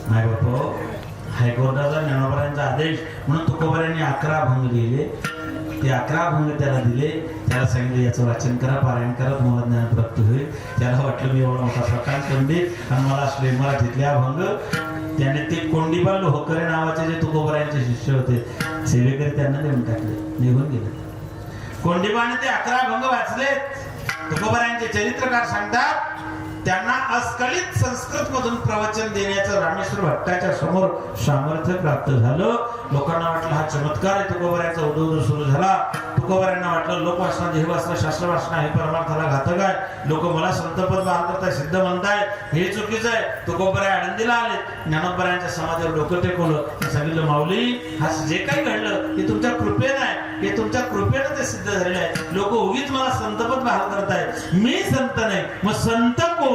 नाही बापा हायकोर्टाचा ज्ञानोबरायांचा आदेश म्हणून तुकोबरायांनी 11 भंग लिहिले. ते 11 भंग त्याला दिले. त्याला सांगितलं याचं वाचन करा, पारायण करा, तुम्हाला ज्ञानप्राप्त होईल. त्याला वाटलं मी एवढा मोठा प्रकार पंडित आणि मला असले मराठीतले अभंग. त्याने ते कोंडीबा लोहकरे नावाचे जे तुकोबरायांचे शिष्य होते सेवेकरी त्यांना देऊन टाकले, निघून गेले. कोंडीबाने ते 11 भंग वाचलेत. तुकोबरायांचे चरित्रकार सांगतात त्यांना अस्खलित संस्कृत मधून प्रवचन देण्याचं रामेश्वर भट्टाच्या समोर सामर्थ्य प्राप्त झालं. लोकांना वाटलं हा चमत्कार आहे. तुकोबरायांचा उदोउदो सुरू झाला. तुकोबरायांना वाटलं लोकवासना देहवासना शास्त्रवासना हे परमार्थाला घातक आहे. लोक मला संतपद बहाल करताय, सिद्ध म्हणताय, हे चुकीचं आहे. तुकोबराय आळंदीला आले. ज्ञानोबरायांच्या समाधीवर डोकं टेकवलं. सांगितलं माऊली हा जे काही घडलं हे तुमच्या कृपेनं आहे. हे तुमच्या कृपेनं ते सिद्ध झालेलं आहे. लोक उगीच मला संतपद बहाल करताय. मी संत नाही. मग संत कोण?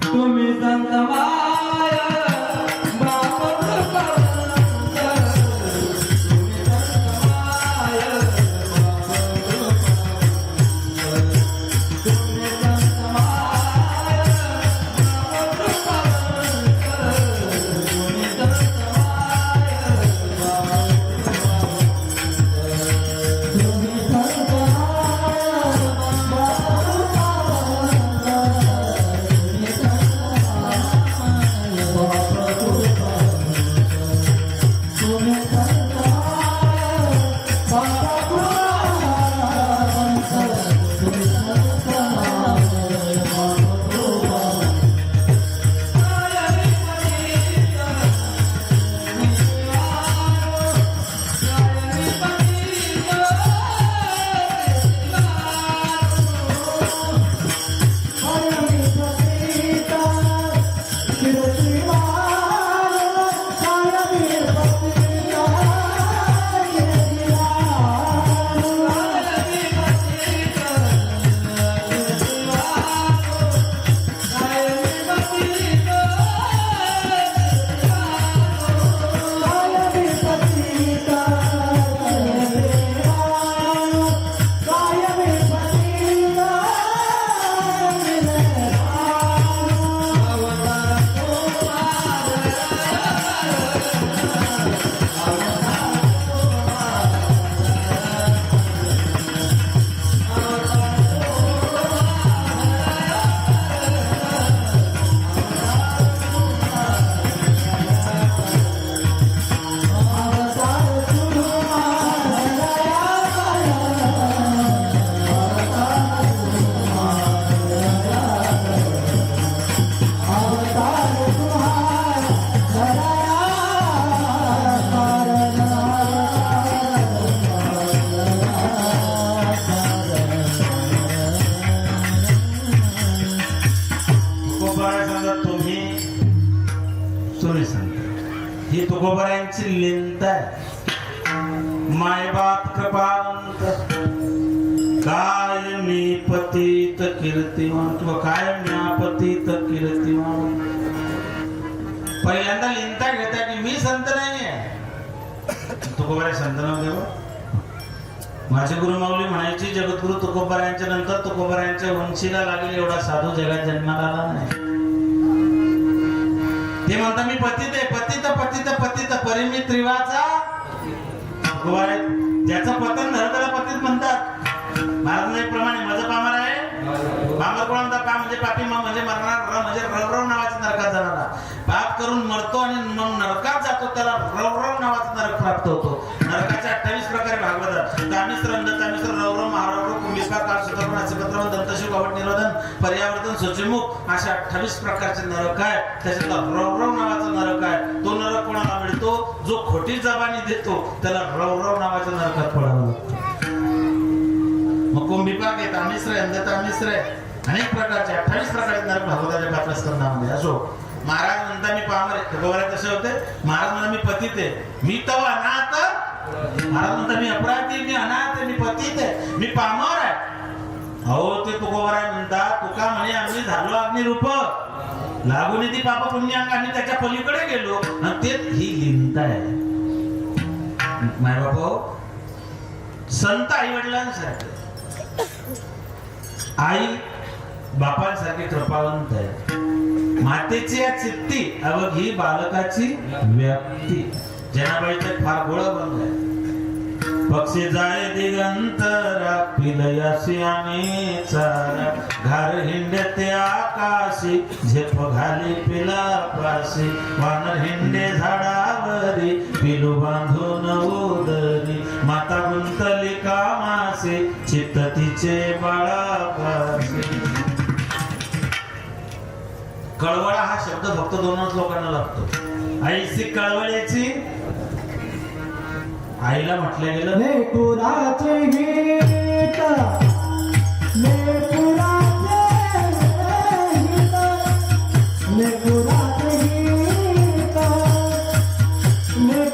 तुम्ही संत माय ही तुकोबऱ्यांची लिंत आहे. मायबाप कृपावंत काय मी पतित कीर्तिमान किंवा काय मी अपतित कीर्तिमान. पहिल्यांदा लिंता घेता की मी संत नाहीये. तुकोबराय संत नव्हते. माझे गुरु माऊली म्हणायची जगद्गुरु तुकोबरायांच्या नंतर तुकोबरायांच्या वंशीला लागेल एवढा साधू जगात जन्माला आला नाही. ते म्हणता मी पतित आहे. पतित पतित पतित परिमी त्रिवाचा तुकोबराय ज्याचं पतन झालं त्याला पतित म्हणतात. महाराजांप्रमाणे माझं पामर आहे. पामर कोण म्हणतात? पा म्हणजे पापी, म म्हणजे मरणार, र म्हणजे रवरव नावाचा नरकात जाणारा. पाप करून मरतो आणि मग नरकात जातो त्याला रवरव नावाचा नरक प्राप्त होतो. नरकाचे 28 प्रकारे भागवतात. कामिश्र, अंधकामिश्र, रवरव, महारवरव, कुंभिस्कार, कालसूत्र, नासिपत्र, दंतशिव, कवट निरोधन, पर्यावर्तन, शोचिमुख अशा 28 प्रकारचे नरक आहे. त्याच्यातला रवरव नावाचा नरक आहे. तो नरक कोणाला मिळतो? जो खोटी जबानी देतो त्याला रवरव नावाच्या नरकात पडावं लागतं. मग कुंभिपाक आहे, तामिश्र आहे, अंधतामिश्र आहे, अनेक प्रकारचे 28 प्रकारचे नरक भागवताच्या 5व्या स्कंदामध्ये. असो महाराज म्हणता मी पामर आहे. तुकोबराय कसे होते? महाराज म्हणता मी पतित आहे. मी तव अनाथ. महाराज म्हणता मी अपराधी, मी अनाथ आहे, मी पतित आहे, मी पामर आहे. अहो ते तुकोबराय म्हणतात तुका म्हणे आम्ही झालो अग्निरूप, लागून ती पाप पुण्यांग आम्ही त्याच्या पलीकडे गेलो. आणि ते ही लिंत आहे. माय बापो संत आई वडिलांसारखे, आई बापांसारखी कृपावंत आहे. मातेची या चित्ती अवघी बालकाची व्याप्ती. जनाबाईचे फार गोळ बंद आहे. पक्षी जाय दिगंतरा पिलयासी आणि चारा घर हिंडते आकाशी झेप घाली पिलापाशी वानर हिंडे झाडावरी पिलू बांधून उदरी माता गुंतली कामासे चित्त तिचे बाळापाशी. कळवळा हा शब्द फक्त दोनच लोकांना लागतो. आईची कळवळ्याची आईला म्हटलं गेलं लेकुराचे गीत, लेकुराचे गीत, लेकुराचे गीत, लेकुराचे गीत,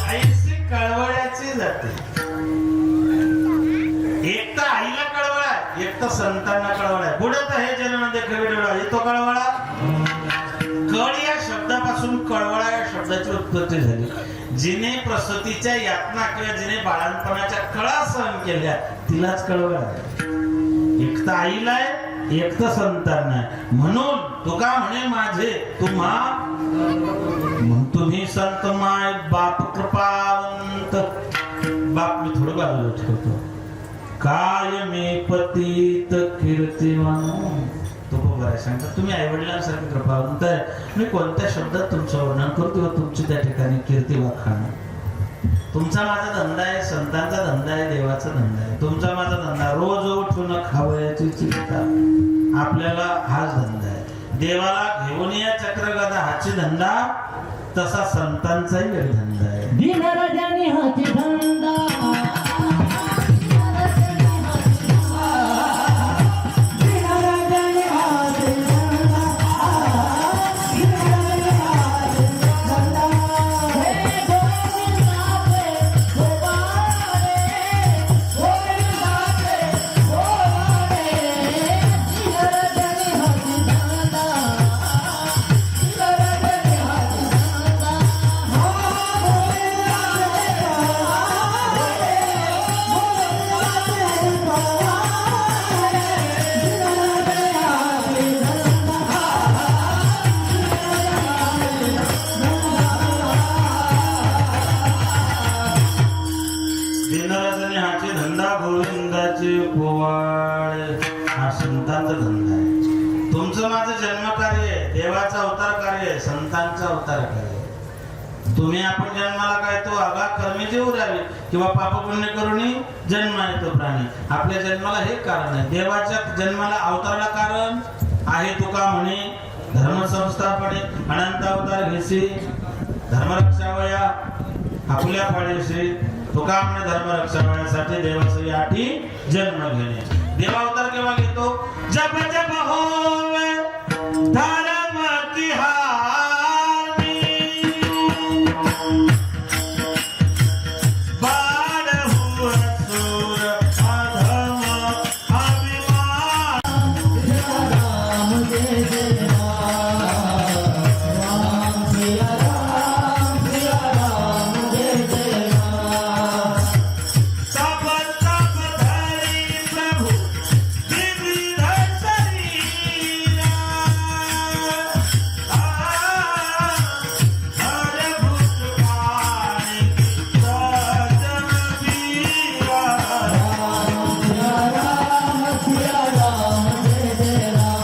गाणे कळवळ्याची जाते. एक तर आईला कळवळा, एक तर संतांना कळवळा. बुडत हे जन्म देखवे डोळा, तो कळवळा. कळ या शब्दापासून कळवळा या शब्दाची उत्पत्ती झाली. जिने प्रसूतीच्या यातना किंवा जिने बाळणपणाच्या कळा सहन केल्या तिलाच कळवळा आहे. एक तर आईला आहे, एक तर संतांना आहे. म्हणून तुका म्हणे माझे तुम्हा तुम्ही संत माय बाप कृपावंत. बाप मी थोडं बाजूला ठेवतो. काय मी पतित कीर्तिमान. तुकोबराय सांगतात तुम्ही आई वडिलांसारखे कृपावंत आहे. मी कोणत्या शब्दात तुमचं वर्णन करतो किंवा तुमची त्या ठिकाणी कीर्ती वाखाण. तुमचा माझा धंदा आहे, संतांचा धंदा आहे, देवाचा धंदा आहे. तुमचा माझा धंदा रोज उठून खावयाची चिंता, आपल्याला हाच धंदा आहे. देवाला घेऊन या चक्रगदा हाची धंदा, तसा संतांचाही धंदा आहे. दिनराजाने हाची धंदा, गोविंदाचे पोवाडे. हा संतांचा धंदा आहे. तुमचं माझं जन्मकार्य आहे, देवाचा अवतार कार्य आहे, संतांचा अवतार कार्य आहे. तुम्ही आपण जन्माला काय तो आगा कर्मी जीव राहावे किंवा पाप पुण्य करूनही जन्म येतो प्राणी. आपल्या जन्माला हे कारण आहे. देवाच्या जन्माला अवताराला कारण आहे. तुका म्हणे धर्म संस्थापने अनंत अवतार घेसी धर्मरक्षावया आपल्या पाडीशी. तुका म्हणे धर्मरक्षावयासाठी देवाची आठी जन्म घेणे. देवावतार केव्हा घेतो? जप जप होवे धर्म की हानी बाण हुआ सूर अधम अभिमान. राम जय जय राम सिया राम जय जय राम. तप तप धरि प्रभु विविध शरीरा हर भूत पाणी सजन वीरा. सिया राम जय जय राम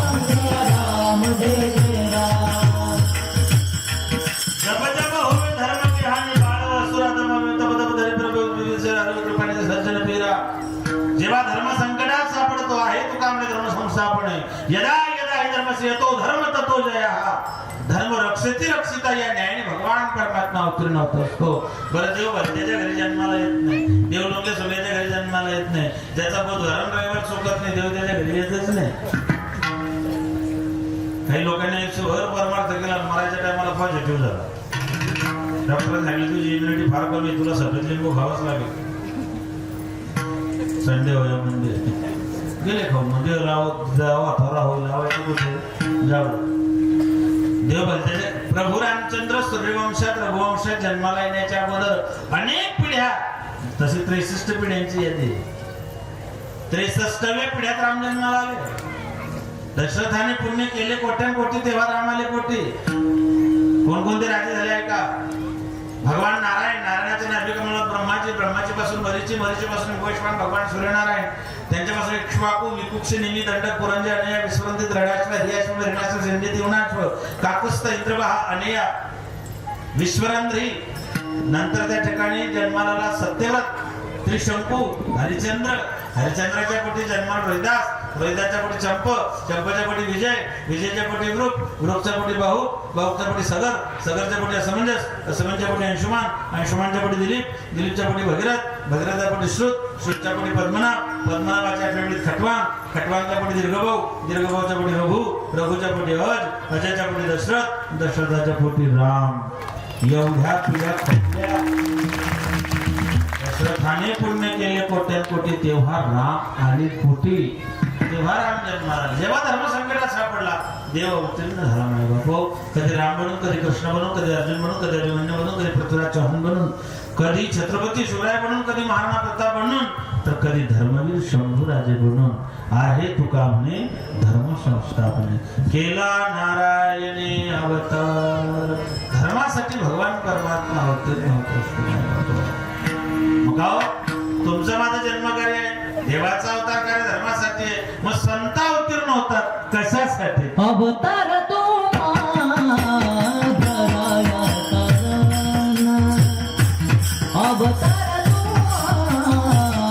सिया राम जय जय राम. जप जप होवे धर्म की हानी बाळ असुराधम तप तप धरि प्रभु विविध कृपाने सज्जन वीरा. जेव्हा धर्म संकटात सापडतो आहे तुका म्हणजे धर्म संस्थापन आहे. यदा यदा हि धर्मस्य येतो धर्म ततो जयः. धर्म रक्षिती रक्षिता या न्यायाने भगवान परमात्मा अवतीर्ण होत असतो. बरं देव भरतेच्या घरी जन्माला येत नाही, देव लोक सोन्याच्या घरी जन्माला येत नाही, ज्याचा बोध धरण रविवार चुकत नाही देव त्याच्या घरी येतच नाही. काही लोकांनी 100 परमार्थ केला, मरायच्या टायमाला पॉझिटिव्ह झाला. डॉक्टरांनी सांगितलं तुझी इम्युनिटी फार कमी आहे, तुला सफेद लिंबू खावाच लागेल. संडे होया म्हणजे गेले खाऊ म्हणजे जावा थोडा हो लावायचं कुठे जावं. देव भरते प्रभू रामचंद्र सूर्यवंशात रघुवंशात जन्माला येण्याच्या अगोदर अनेक पिढ्या, तशी 63 पिढ्यांची येते. 63व्या पिढ्यात राम जन्माला आले. दशरथाने पुण्य केले कोट्यान कोटी तेव्हा राम आले कोटी. कोणकोणते राजे झाले आहे का? भगवान नारायणाचे नाभि कमळ ब्रह्माची पासून मरीची पासून गोष्वान भगवान सूर्यनारायण त्यांच्यापासून इक्ष्वाकू विकुक्षी निमी दंडक पुरंजे अनया विस्वंती द्रढाश्व हियाश्व हिरणाश्व संजय दिवनाश्व काकुस्थ इंद्रवाह अनया विश्वरंध्री. नंतर त्या ठिकाणी जन्माला सत्यव्रत त्रिशंकू हरिचंद्राच्या पोटी जन्माला रोहिदासच्या पोटी चंपाच्या पोटी विजयच्या पोटी वृक्षच्या पोटी बाहुच्या पोटी सगरच्या पोटी असमंजसच्या पोटी अंशुमानच्या पोटी दिलीपच्या पोटी भगीरथच्या पोटी श्रुतच्या पोटी पद्मनाभाच्या पोटी खटवांच्या पोटी दीर्घभाऊच्या पोटी रघूच्या पोटी अजयच्या पोटी दशरथाच्या पोटी राम. एवढ्या पिढ्या दशरथाने पुण्य केले कोट्यात कोटी तेव्हा राम आणि कोटी तेव्हा राम जन्माला. जेव्हा धर्म संकटात सापडला देव अवतीर्ण झाला म्हणे बापू. कधी राम बनून, कधी कृष्ण बनून, कधी अर्जुन बनून, कधी अभिमन्यू बनून, कधी पृथ्वीराज चौहान बनून, कधी छत्रपती शिवराय बनून, कधी महाराणा प्रताप बनून, तर कधी धर्मवीर शंभूराजे बनून. आहे तुका म्हणे धर्म संस्थापने. केला नारायणे अवतार. धर्मासाठी भगवान परमात्मा अवतीर्ण होत असतो. मग तुमचं माझं जन्मकार्य आहे, देवाचा अवतार कार्य धर्मासाठी आहे. मग संत अवतीर्ण होतात कशासाठी? अवतार तुम्हा धराया कारण. अवतार तुम्हा धराया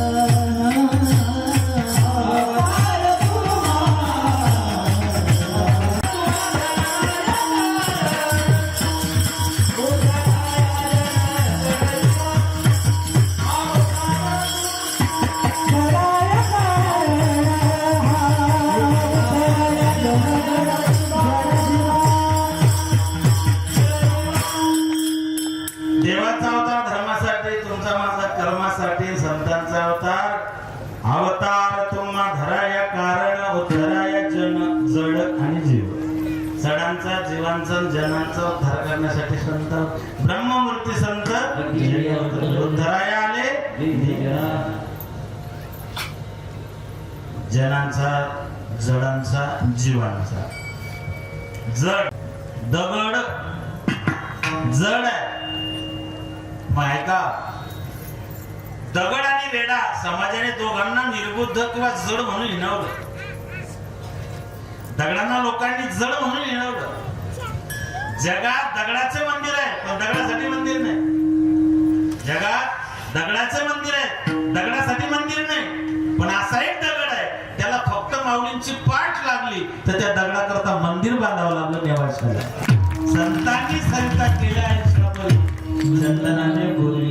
कारण. अवतार देवाचा अवतार धर्मासाठी, तुमचा माझा कर्मासाठी. संतांचा अवतार अवतार तुम्हा धराया कारण उद्धराया जन जड आणि जीव. जडांचा जीवांचा जनांचा उद्धार करण्यासाठी संत ब्रह्ममूर्ती संत उद्धराया आले. जनांचा जडांचा जीवांचा. जड दगड जड आहे मग ऐका, दगड आणि रेडा समाजाने दोघांना निर्बुद्ध किंवा जड म्हणून हिणवलं. दगडांना लोकांनी जड म्हणून हिणवलं. जगात दगडाचे मंदिर आहे पण दगडासाठी मंदिर नाही. जगात दगडाचे मंदिर आहे, दगडासाठी मंदिर नाही. पण असा एक दगड आहे, त्याला फक्त माऊलींची पाठ लागली तर त्या दगडाकरता मंदिर बांधावं लागलं नेवाशाला. संतांनी संता केल्या चंदनाने बोलले.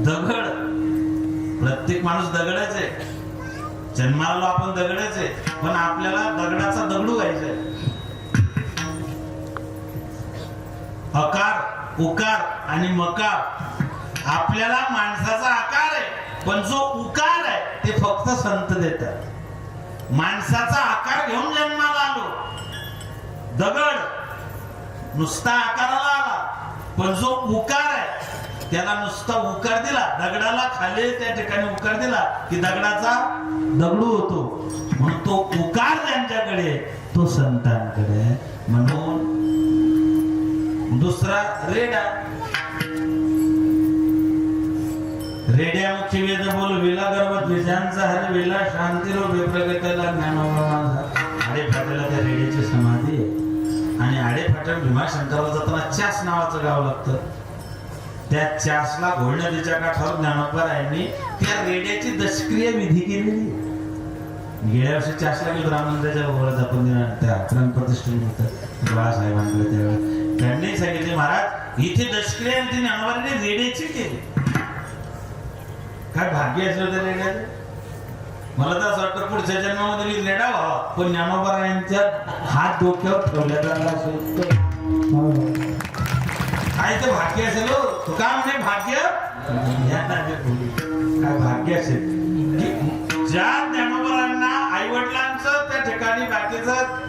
दगड, प्रत्येक माणूस दगडच आहे. जन्माला आपण दगडच आहे, पण आपल्याला दगडाचा दगडू व्हायचंय. अकार, उकार आणि मकार आपल्याला माणसाचा आकार आहे, पण जो उकार आहे ते फक्त संत देतात. माणसाचा आकार घेऊन जन्माला आलो. दगड नुसता आकाराला आला, पण जो उकार आहे त्याला नुसता उकार दिला, दगडाला खाली त्या ठिकाणी उकार दिला की दगडाचा दगडू होतो. म्हणून तो उकार ज्यांच्याकडे तो संतांकडे. म्हणून दुसरा रेडा. रेड्यामुखी वेद बोल विला गर्भ द्विजांचा हरे विला शांती रो विप्रगतीला ज्ञानोबा माझा. आडेफाट्याला त्या रेड्याची समाधी आहे. आणि आडेफाट्याला भीमाशंकराला जाताना चास नावाचं गाव लागतं. त्या चासला घोळ नदीच्या काठावर ज्ञानोबारायांनी त्या रेड्याची दशक्रिय विधी केलेली. गेल्या वर्षी चासला गेलो रामानंदाच्या गोळात आपण त्या प्राणप्रतिष्ठेने होतं बाळासाहेबांकडे. त्यावेळेस त्यांनी सांगितले, महाराज इथे दशक्रिया विधी ज्ञानोबारांनी रेड्याची केली. काय भाग्य असलं त्या रेड्याचं. मला तर असं वाटतं पुढच्या जन्मामध्ये मी रेडा व्हावा, पण ज्ञानोबारायांच्या हात डोक्यावर ठेवल्या जाणार असेल काय ते भाग्य असेल. तो काय म्हणे भाग्य, काय भाग्य असेल की ज्या ज्ञानोबारांना आई वडिलांचं त्या ठिकाणी बाकीचं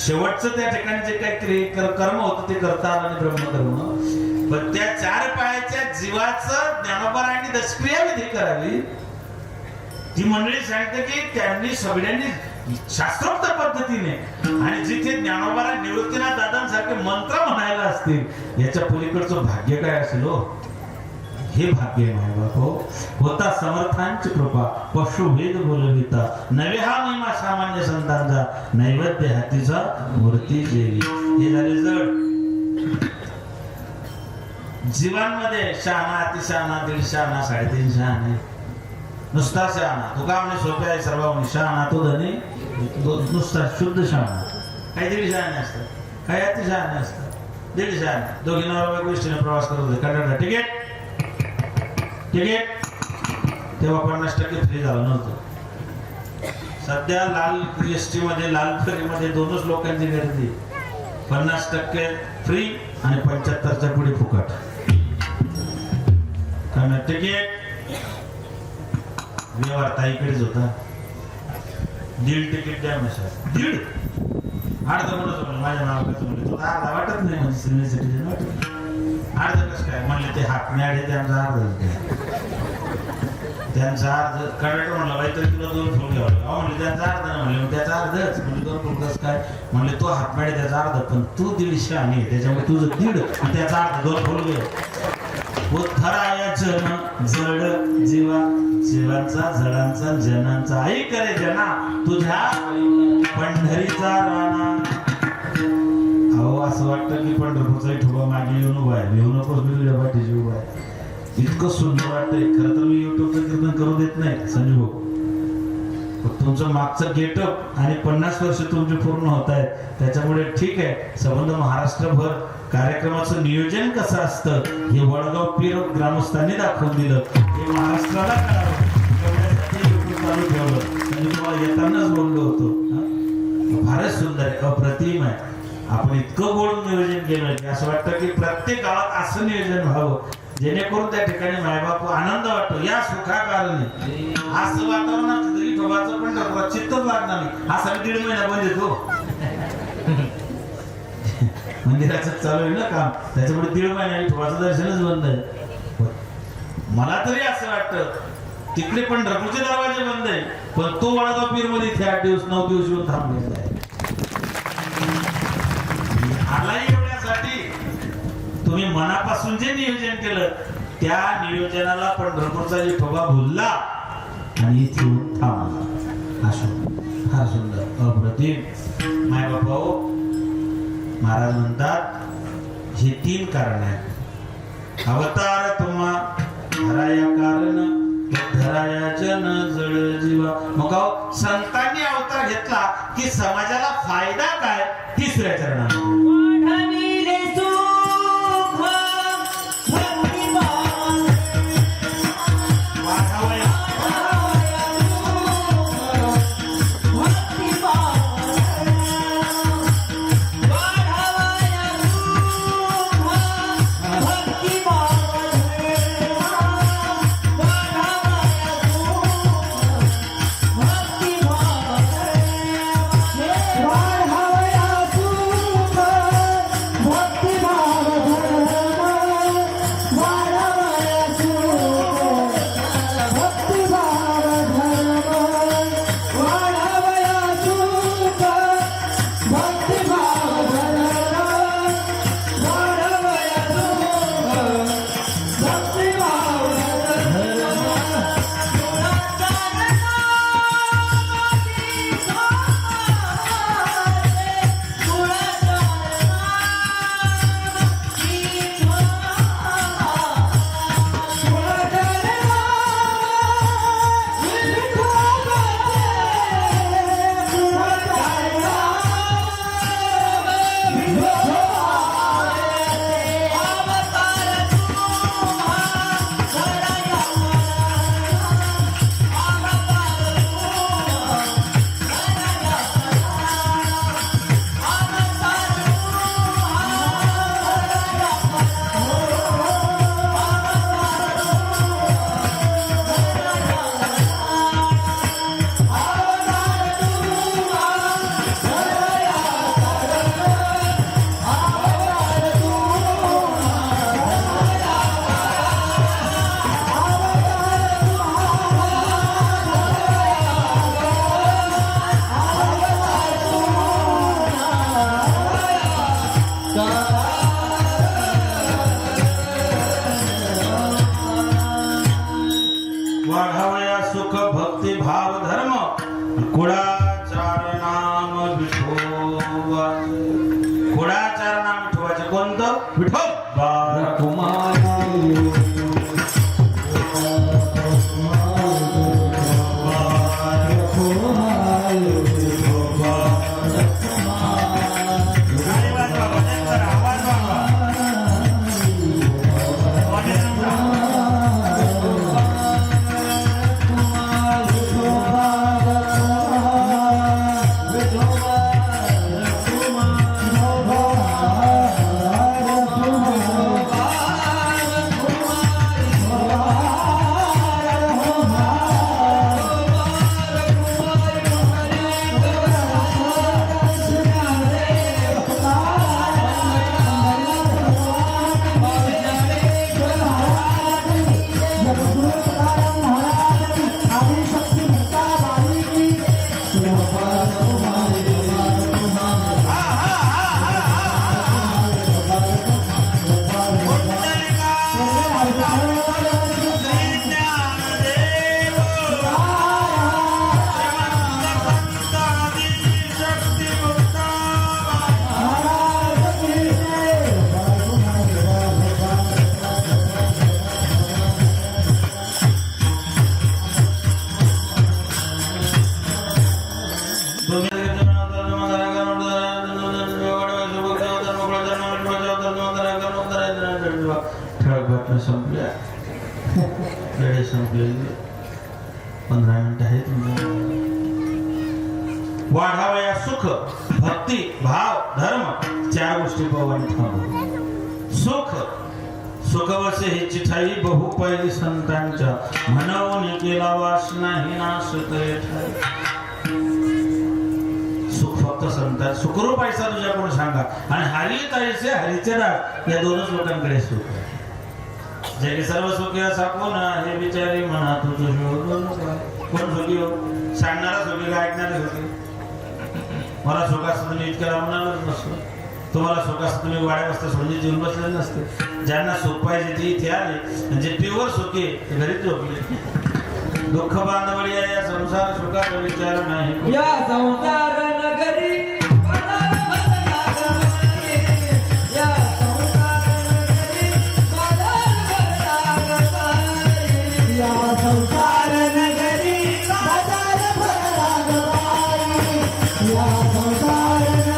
शेवटचं त्या ठिकाणी जे काही कर्म होतं ते करता आलं आणि ब्रह्मकर्म. पण त्या चार पायाच्या जीवाचं ज्ञानोबारांनी दशक्रिया विधी करावी. ती मंडळी सांगते की त्यांनी सगळ्यांनी शास्त्रोक्त पद्धतीने आणि जिथे ज्ञानोबारा निवृत्तीनाथ दादांसारखे मंत्र म्हणायला असतील याच्या पलीकडचं भाग्य काय असेल हो. हे भाग्य माय बापो. होता समर्थांची कृपा पशुभेद बोलविता नवे हा महिमा सामान्य संतांचा नैवेद्य हातीचा मूर्ती देवी. हे झाले जड. जीवांमध्ये शहाणा, अतिशहाणा, दीड शहाणा, 3.5 शहाणे. नुसता शहाणा तुका म्हणे सोपे आहे सर्व. शहाणा तो धनी नुसता शुद्ध शहाणा. काही दीड शहाणे असतात, काही अतिशहाणे असतात. दीड शहाणे दोघी नवरा गोष्टीने प्रवास करत होते. कंडक्टर तिकीट तिकीट तेव्हा 50% फ्री झालं नव्हतं. सध्या लाल एसटी मध्ये लाल फेरीमध्ये 2च लोकांची गर्दी. 50% फ्री आणि 75च्या पुढे फुकट. तिकीट व्यवहार ताईकडेच होता. दीड तिकीट द्या म्हणजे दीड अर्ध म्हणून माझ्या नावाचं म्हणले तो अर्धा वाटत नाही म्हणजे सिनियर सिटीजन वाटत. अर्ध कसं काय म्हणले ते हात मॅड आहे त्यांचा अर्ध. त्यांचा अर्ध कंडक्टर म्हणला बाई तरी तुला 2 फुल घ्यावं. म्हणले त्यांचा अर्ध नाही. म्हणले त्याचा अर्धच. म्हणजे 2 फुल कसं काय. म्हणले तो हात मॅड त्याचा अर्ध पण तू 150 आणि त्याच्यामुळे तुझं दीड त्याचा अर्ध 2 फुल घे. उद्धराया जन जड जीवा जीवांचा जडांचा जनांचा आई करे जना तुझ्या पंढरीचा राणा. अहो असं वाटतं की पंढरपूरचा ठोबा मागे येऊन उभा आहे. येऊ नकोस मी पाठीशी उभा आहे. इतकं सुंदर वाटतंय. खरं तर मी युट्यूबचं कीर्तन करू देत नाही संजू भाऊ. तुमचं मागचं गेटअप आणि 50 वर्ष तुमचे पूर्ण होत आहेत त्याच्यामुळे ठीक आहे. संबंध महाराष्ट्रभर कार्यक्रमाचं नियोजन कसं असतं हे वडगाव पीर ग्रामस्थांनी दाखवून दिलं. हे महाराष्ट्राला कळावं चालू ठेवलं. म्हणजे तुम्हाला येतानाच बोललो होतो. फारच सुंदर आहे, अप्रतिम आहे. आपण इतकं गोड नियोजन केलं की असं वाटतं की प्रत्येक गावात असं नियोजन व्हावं जेणेकरून त्या ठिकाणी मायबाप आनंद वाटतो. या सुखाकारणे असं वातावरणात तरी ठोबाचं पण चित्तच लागणार नाही. हा सगळं 1.5 महिना बंद येतो. मंदिराचं चालू आहे ना काम त्याच्यामुळे 1.5 महिना ठोबाचं दर्शनच बंद आहे. मला तरी असं वाटतं तिकडे पण पंढरपूरचे दरवाजे बंद आहे पण तो वडगाव पीर मध्ये 8 दिवस 9 दिवस येऊन थांबलेला आहे. आलाही एवढ्यासाठी तुम्ही मनापासून जे नियोजन केलं त्या नियोजनाला पंढरपूरचा विठोबा भुलला आणि इथे येऊन थांबला. असं फार सुंदर अप्रतिम. माय बापा हो, महाराज म्हणतात हे 3 कारण आहेत. अवतार तुम्हा धराया कारण धराया जन जड जीवा. मग संतांनी अवतार घेतला की समाजाला फायदा काय? 3ऱ्या चरणामध्ये वाढविले सुख भक्तिभाव. वाढावया वाढावया सुख भक्ती भाव धर्म कुळाचार नाम विठोबा. कुळाचार नाम विठोबाचे कोणतं? विठोबा. ठळक बातम्या संपल्या. वेळ संपलेली 15 मिनिटं आहेत. वाढावया सुख भक्ती भाव धर्म 4 गोष्टी पवानी थांबव. सुख सुखवसे ही चिठाई बहु पहिली संतांच्या म्हणून केला वास नाही नाश सुख फक्त संतान सुखरूप पैसा तुझ्याकडून सांगा आणि हरी तैसे हरीचे राग या 2च लोकांकडे सुख. जे सर्व सुखी असा कोण हे विचारी म्हणा तुझं कोण सुखी हो? सांगणारा सुखी का ऐकणारे सुखी? मला सुख असतं मी इतक्या राहणारच नसतो. तुम्हाला सुख असतं तुम्ही वाड्या बसता सोडून जीवन बसलेले नसते. ज्यांना सुख पाहिजे ते इथे आले आणि जे प्युअर सुखी ते घरीच झोपले. दुःख बांधवडी या संसार सुखाचा विचार नाही. या संसार नगरी बाजार भरला गवारी. या संसार नगरी बाजार भरला गवारी. या संसार नगरी बाजार भरला गवारी. या संसार नगरी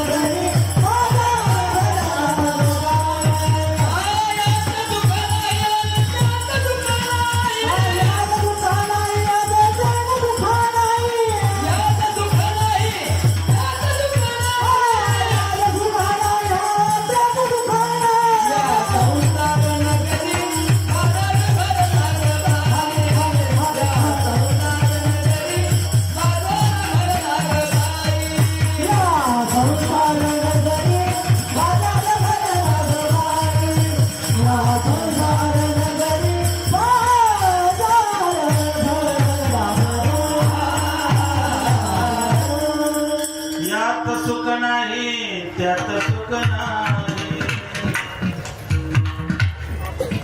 त्यात सुख नाही.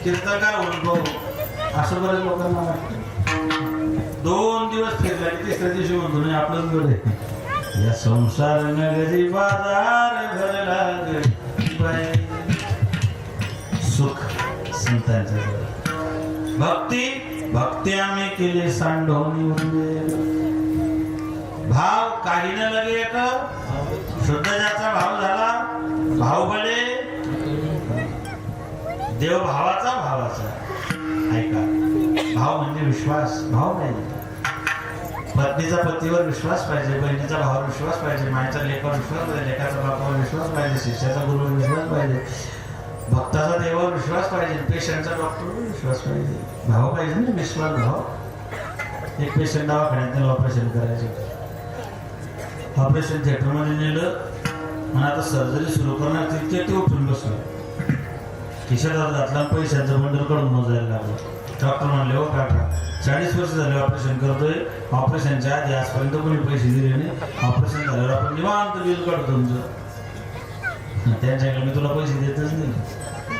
कीर्तनकार म्हणतो असं बरेच लोकांना वाटतं. 2 दिवस फिरला की तिसऱ्या दिवशी म्हणतो नाही आपलंच घर आहे. या संसार नगरी बाजार भरला गरी. सुख संतांचं भक्ती आम्ही केली सांडवणी. भाव काही न लगे एक शुद्ध ज्याचा भाव झाला भाव बळे देव भावाचा. ऐका भाव म्हणजे विश्वास. भाव पाहिजे. पत्नीचा पतीवर विश्वास पाहिजे, बहिणीचा भावावर विश्वास पाहिजे, मायचा लेकावर विश्वास पाहिजे, लेकाचा बापावर विश्वास पाहिजे, शिष्याचा गुरुवर विश्वास पाहिजे, भक्ताचा देवावर विश्वास पाहिजे, पेशंटचा डॉक्टरवर विश्वास पाहिजे. भाव पाहिजे ना, विश्वास भाव. एक पेशंट दवाखान्यात त्याला ऑपरेशन करायचं. ऑपरेशन थिएटरमध्ये नेलं आणि आता सर्जरी सुरू करणार तितके ते उठून बसलं. खिशात घातला पैशांचं बंडल काढून मोजायला लागलं. डॉक्टर म्हणले हो काका 40 वर्ष झाले ऑपरेशन करतोय. ऑपरेशनच्या आधी आजपर्यंत कोणी पैसे दिले नाही. ऑपरेशन झाल्यावर आपण निवांत बिल काढतो तुमचं. त्यांच्याकडे मी तुला पैसे देतच नाही.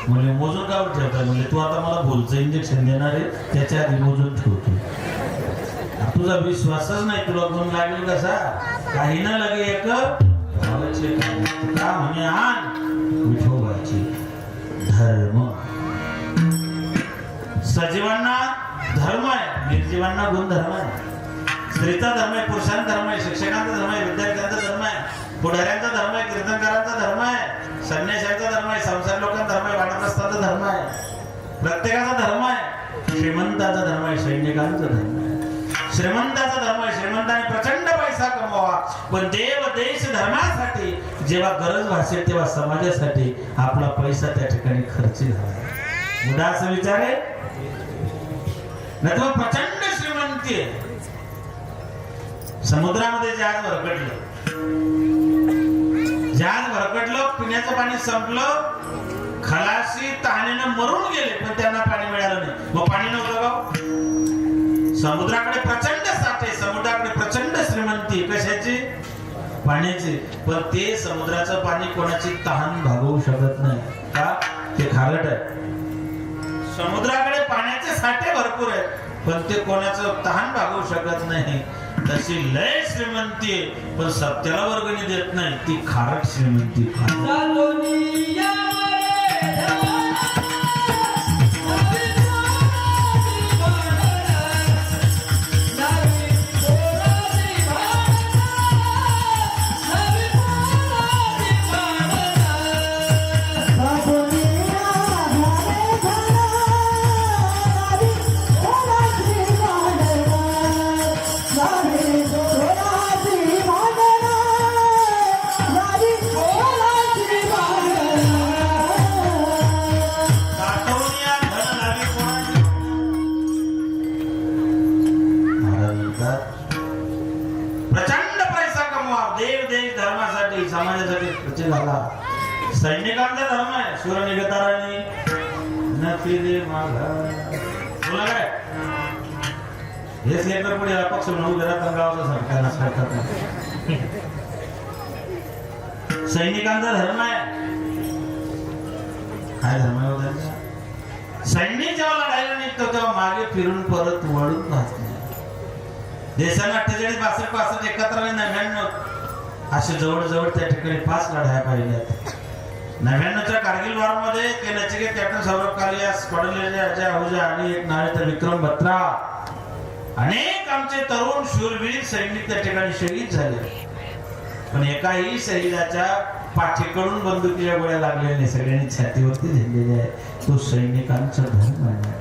म्हणजे मोजून का ठेवताय? म्हणजे तू आता मला भूलचं इंजेक्शन देणार आहे त्याच्या आधी मोजून ठेवतो. तुझा विश्वासच नाही. तुला गुण लागेल कसा? काही ना लगे एक भावाचे का म्हणे आण विठोबाचे धर्म. सजीवांना धर्म आहे, निर्जीवांना गुणधर्म आहे. स्त्रीचा धर्म आहे, पुरुषांचा धर्म आहे, शिक्षकांचा धर्म आहे, विद्यार्थ्यांचा धर्म आहे, पुढाऱ्यांचा धर्म आहे, कीर्तनकारांचा धर्म आहे, संन्याशांचा धर्म आहे, संसार लोकांचा धर्म आहे, वानप्रस्थांचा धर्म आहे. प्रत्येकाचा धर्म आहे. श्रीमंताचा धर्म आहे, सैनिकांचा धर्म आहे. श्रीमंताचा धर्म आहे, श्रीमंताने प्रचंड पैसा कमवावा, पण देव देश धर्मासाठी जेव्हा गरज भासेल तेव्हा समाजासाठी आपला पैसा त्या ठिकाणी खर्च झाला. मुदा असं विचार आहे नाही तर प्रचंड श्रीमंती आहे. समुद्रामध्ये जहाज भरकटलं, पिण्याचं पाणी संपलं, खलाशी तहानेनं मरून गेले, पण त्यांना पाणी मिळालं नाही. मग पाणी नव्हतं का? समुद्राकडे प्रचंड साठे, समुद्राकडे प्रचंड श्रीमंती. कशाची? पाण्याची. पण ते समुद्राचं पाणी कोणाची तहान भागवू शकत नाही. का? ते खारट आहे. समुद्राकडे पाण्याचे साठे भरपूर आहेत, पण ते कोणाचं तहान भागवू शकत नाही. तशी लय श्रीमंती आहे, पण सत्याला वर्गणी देत नाही. ती खारट श्रीमंती. सैनिकांचा धर्म आहे. सूर निगताराने नफी दे मागा. तुला काय हेच लेकर पुढे पक्ष म्हणून घरात गावाचा सरकार. सैनिकांचा धर्म आहे. काय धर्म आहे हो त्यांचा? सैन्य जेव्हा लढायला निघतो तेव्हा मागे फिरून परत वळून पाहत नाही. देशाला 48, 62, 65, 71 आणि 99 असे जवळजवळ त्या ठिकाणी 5 लढाया पाहिल्यात. 99च्या कारगिल वॉर मध्ये के नचिकेत कॅप्टन सौरभ कालिया स्क्वॉड्रनचे अजय आहुजा आणि एक नावे तर विक्रम बत्रा अनेक आमचे तरुण शूरवीर सैनिक त्या ठिकाणी शहीद झाले. पण एकाही शहीदाच्या पाठीकडून बंदुकीच्या गोळ्या लागलेल्या नाही, सगळ्यांनी छातीवरती झेललेले आहे. तो सैनिकांचा धर्म आहे.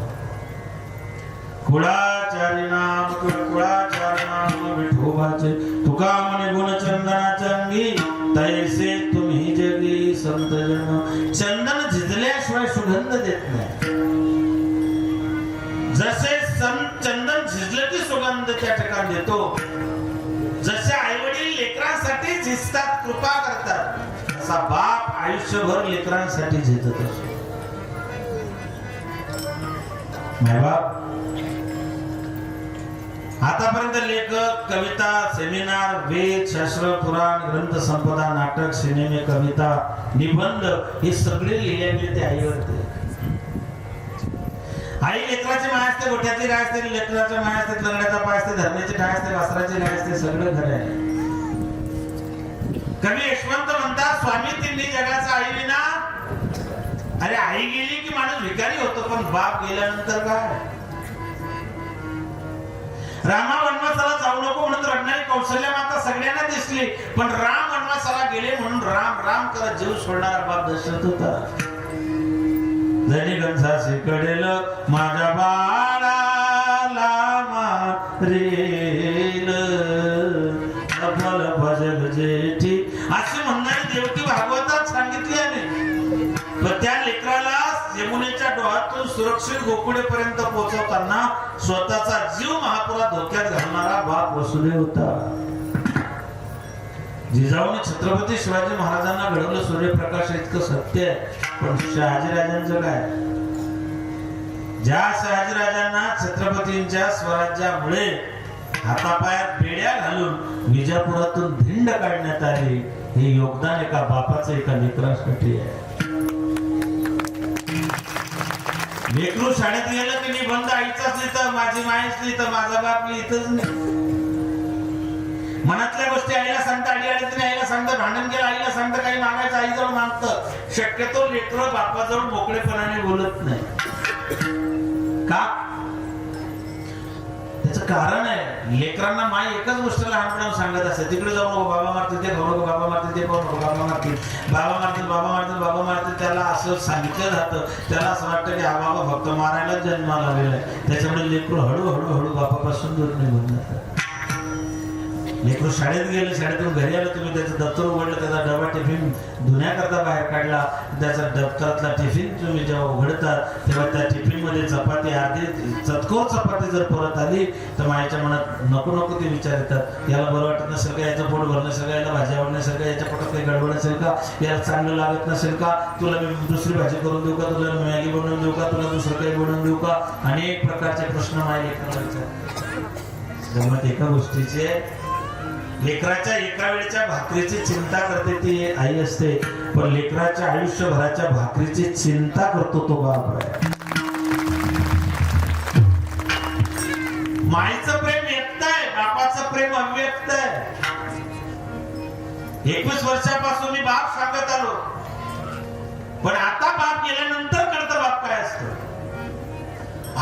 कुळाचारी नाम कुळाचारी नाम विठोबाचे तुका म्हणे गुणचंदनाच्या अंगी तैसे तुम्ही जगी संत जन. चंदन झिजल्याशिवाय सुगंध देत नाही. जसे चंदन झिजलं की सुगंध त्या ठिकाणी देतो. जसे आई वडील लेकरांसाठी झिजतात, कृपा करतात, असा बाप आयुष्यभर लेकरांसाठी झिजत असतो. माय बाप आतापर्यंत लेखक, कविता, सेमिनार, वेद, शास्त्र, पुराण, ग्रंथ संपदा, नाटक, सिनेमे, कविता, निबंध हे सगळे लिहिले गेले ते आईवरती. आई लेकराची माय असते, गोठ्यातली गाय असते, लेकराची माय असते, लंगड्याचा पाय असते, धरणीची ठाय असते, वासराची गाय असते, सगळं खरं आहे. कवी यशवंत म्हणतात स्वामी तिन्ही जगाचा आई विना. अरे आई गेली की माणूस भिकारी होतो, पण बाप गेल्यानंतर काय? रामा वनवासाला जाऊ नको म्हणून रडणारी कौशल्य माता सगळ्यांना दिसली, पण राम वनवासाला गेले म्हणून राम राम करत जीव सोडणारा बाप दशरथ होता. जणी गंधासी कडेल माझ्या बाळाला मारेल फल भजल जेठी अशी म्हणणारी देवकी भागवतात सांगितली आहे. पण त्या लेकराला यमुनेच्या डोहातून सुरक्षित गोकुळेपर्यंत पोहोचवताना स्वतःचा जीव महापुरात धोक्यात घालणारा बाप वसुदेव होता. जिजाऊने छत्रपती शिवाजी महाराजांना घडवलं सूर्यप्रकाश इतकं सत्य आहे. पण शहाजीराजांचं काय? ज्या शहाजीराजांना छत्रपतींच्या स्वराज्यामुळे हातापायात बेड्या घालून विजापुरातून धिंड काढण्यात आली, हे योगदान एका बापाचं एका लेकरासाठी आहे. लेकरू शाळेत गेलं की निबंध आईचाच लिहितं, माझी मायच लिहितं, माझा बाप लिहितच नाही. मनातल्या गोष्टी आईला सांगतं, आईला सांगतं, भांडण केलं आईला सांगतं, काही मागायचं आईजवळ मागतं. शक्यतो लेकरं बापाजवळ मोकळेपणाने बोलत नाही. का? त्याचं कारण आहे, लेकरांना माय एकच गोष्ट लहानपणापासून सांगत असते, तिकडे जाऊ नको, बाबा मारतील, ते खाऊ नको, बाबा मारतील, ते खाऊ नको, बाबा मारतील, बाबा मारतील, बाबा मारतील, बाबा मारतील. त्याला असं सांगितलं जातं, त्याला असं वाटतं की हा बाबा फक्त मारायला जन्माला आलेला आहे. त्याच्यामुळे लेकरू हळूहळू बापापासून दूर निघून जातात. लेकरू शाळेत गेले, शाळेतून घरी आलं, तुम्ही त्याचं दप्तर उघडलं, त्याचा डबा टिफिन धुण्याकरता बाहेर काढला, त्याचा दप्तरातला टिफिन तुम्ही जेव्हा उघडतात तेव्हा त्या टिफिन मध्ये चपाती, अर्धी चतकोर चपाती जर परत आली तर माझ्या मनात नको नको ते विचार येतात. याला बरं वाटत नसेल का, याचं पोट भरलं नसेल का, याला भाजी आवड नसेल का, याच्या पोटात काही गडबड असेल का, याला चांगलं लागत नसेल का, तुला मी दुसरी भाजी करून देऊ का, तुला मॅगी बनवून देऊ का, तुला दुसरं काही बनवून देऊ का, अनेक प्रकारचे प्रश्न माझ्या लेकराला विचारतात. जमत एका गोष्टीचे, लेकराच्या एका वेळच्या भाकरीची चिंता करते ती आई असते, पण लेकराच्या आयुष्यभराच्या भाकरीची चिंता करतो तो बाप आहे. माईचं प्रेम व्यक्त आहे, बापाचं प्रेम अव्यक्त आहे. 21 वर्षापासून मी बाप सांगत आलो, पण आता बाप गेल्यानंतर कळतं बाप काय असतं.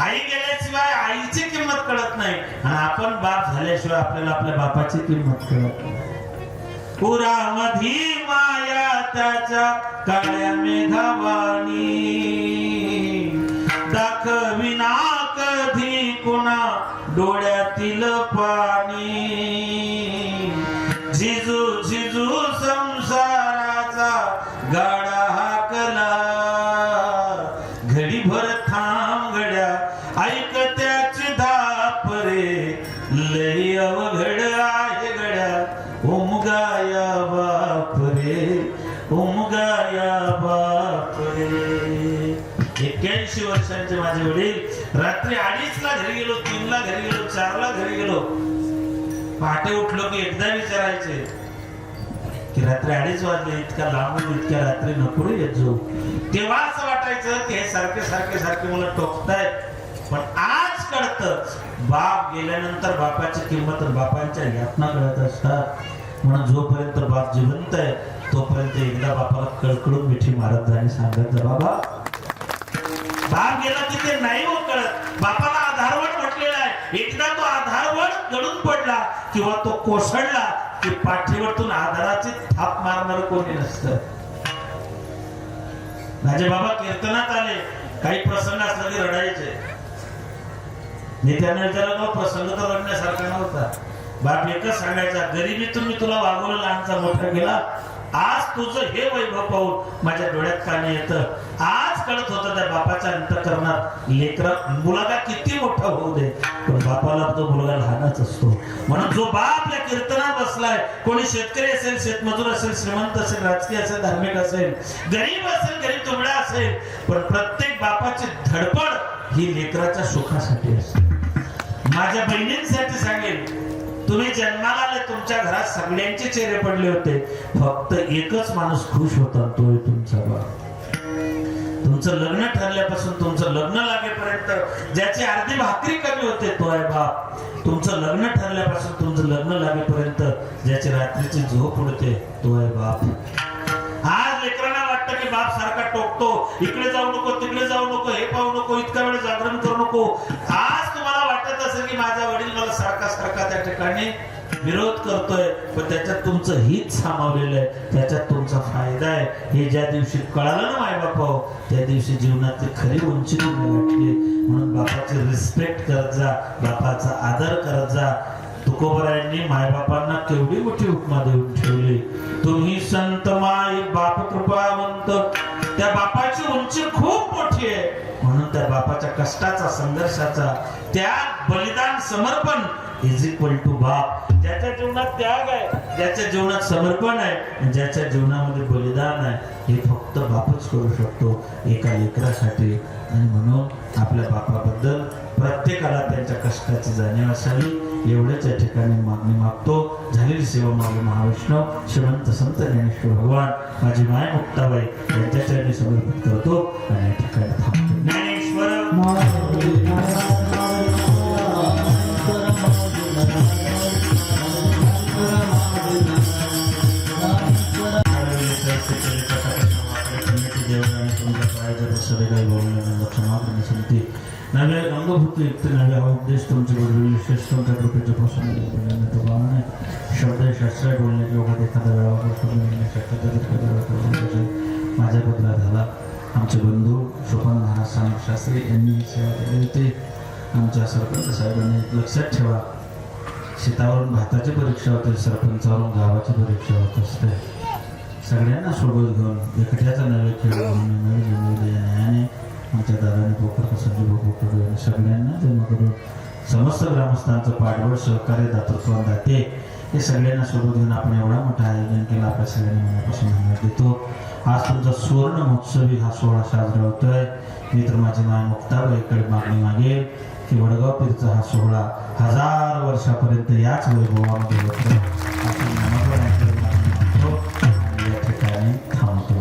आई गेल्याशिवाय आईची किंमत कळत नाही, आणि आपण बाप झाल्याशिवाय आपल्याला आपल्या बापाची किंमत कळत नाही. पुरामधी माया त्याच्या काळ्या मेघावाणी दाखविना कधी कोणा डोळ्यातील पाणी. झिजू झिजू संसाराचा गाडा हाकला, घडीभर थांब गड्या ऐक त्याची धाप रे, लई अवघड आहे गड्या उमगाया बाप रे, उमगाया बाप रे. 81 वर्षांचे माझे वडील रात्री 2:30ला घरी गेलो, 3ला घरी गेलो, 4ला घरी गेलो. पहाटे उठलो की एकदा विचारायचे, की रात्री 2:30 वाजले, इतक्या लांबून इतक्या रात्री नको रे येत जाऊ. तेव्हा असं वाटायचं की हे सारखे सारखे सारखे मला टोकतायत. पण आज कळतं बाप गेल्यानंतर बापाची किंमत बापांच्या यातना कळत असतात. म्हणून जोपर्यंत बाप जिवंत आहे तोपर्यंत एकदा बापाला कळकळून मिठी मारत जा आणि सांगत जा, बाबा बाप गेला की ते नाही हो कळत. बापाला आधारवड म्हटलेला आहे. एकदा तो आधारवड गळून पडला किंवा तो कोसळला की पाठीवरतून आधाराची थाप मारणार कोणी नसतं. माझे बाबा कीर्तनात आले, काही प्रसंग असला की रडायचे. नेत्याने विचारलं, प्रसंग तर रडण्यासारखा नव्हता. बाप एकच सांगायचा, गरिबीतून मी तुला वागवलं, लहानचा मोठा केला. आज तुझं हे वैभव पाहून माझ्या डोळ्यात पाणी येतं. आज कळत होतं त्या बापाच्या अंतःकरणात लेकरा मुलगा किती मोठा होऊ दे पण बापाला तो मुलगा लहानच असतो. म्हणून जो बाप या कीर्तनात बसलाय, कोणी शेतकरी असेल, शेतमजूर असेल, श्रीमंत असेल, राजकीय असेल, धार्मिक असेल, गरीब असेल, गरीब तुमडा असेल, पण प्रत्येक बापाची धडपड ही लेकराच्या सुखासाठी असते. माझ्या बहिणींसाठी सांगेल, तुम्ही जन्माला आले, तुमच्या घरात सगळ्यांचे चेहरे पडले होते, फक्त एकच माणूस खुश होता, तो आहे तुमचा बाप. तुमचं लग्न ठरल्यापासून तुमचं लग्न लागेपर्यंत ज्याची अर्धी भाकरी कमी होते तो आहे बाप. तुमचं लग्न ठरल्यापासून तुमचं लग्न लागेपर्यंत ज्याची रात्रीची झोप उडते तो आहे बाप. आज लेकरांना वाटतं की बाप सारखा टोकतो, इकडे जाऊ नको, तिकडे जाऊ नको, हे पाहू नको, इतका वेळ जागरण करू नको. आज तुम्हाला वाटत असेल की माझा वडील मला सारखा सारखा त्या ठिकाणी विरोध करतोय, पण त्याच्यात तुमचं हित सामावलेलं आहे, त्याच्यात तुमचा फायदा आहे. हे ज्या दिवशी कळालं ना माय बापा, त्या दिवशी जीवनातली खरी उंची तुम्ही गाठली. म्हणून बापाची रिस्पेक्ट करत जा, बापाचा आदर करत जा. तुकोबरायांनी मायबापांना केवढी मोठी उपमा देऊन ठेवली. तुम्ही संत माय बाप कृपावंत. त्या बापाची उंची खूप मोठी आहे. म्हणून त्या बापाच्या कष्टाचा, संघर्षाचा, त्याग, बलिदान, समर्पण इज इक्वल टू बाप. ज्याच्या जीवनात त्याग आहे, ज्याच्या जीवनात समर्पण आहे, ज्याच्या जीवनामध्ये बलिदान आहे, हे फक्त बापच करू शकतो एका लेकरासाठी. आणि म्हणून आपल्या बापाबद्दल प्रत्येकाला त्यांच्या कष्टाची जाणीव असावी, एवढेच या ठिकाणी मागणी मागतो. झालेली सेवा मागणी महाविष्णू श्रीमंत संत ज्ञानेश्वर भगवान माझी माय मुक्ताबाई यांच्या चरणी समर्पित करतो आणि या ठिकाणी थांबतो. ज्ञानेश्वर नव्या अंगभूती नव्या उद्देश तुमचे वडील विशेष तुमच्या कृपेच्या पासून शब्द शास्त्र बोलण्याची वगैरे एखाद्या वेळा माझ्या बदला झाला. आमचे बंधू शोभन महाराज शास्त्री यांनी सेवा केली होती. आमच्या सरपंच साहेबांनी लक्षात ठेवा, शेतावरून भाताची परीक्षा होते, सरपंचावरून गावाची परीक्षा होत असते. सगळ्यांना सोबत घेऊन एकट्याचा नव्हे खेळ घेऊन न्यायाने आमच्या दादाने पोकर संजीव पोकर सगळ्यांना जन्म करून समस्त ग्रामस्थांचं पाठबळ सहकार्य दातृत्व दाते हे सगळ्यांना सोबत घेऊन आपण एवढा मोठा आयोजन केलं. आपल्या सगळ्यांना मनापासून धन्यवाद देतो. आज तुमचा सुवर्ण महोत्सवी हा सोहळा साजरा होतोय. मी तर माझी माय मुक्ताबाईकडे मागणी मागेल की वडगाव पीरचा हा सोहळा 1000 वर्षापर्यंत याच वैभवामध्ये होतो. आपण नमस्कार मागतो आणि या ठिकाणी थांबतो.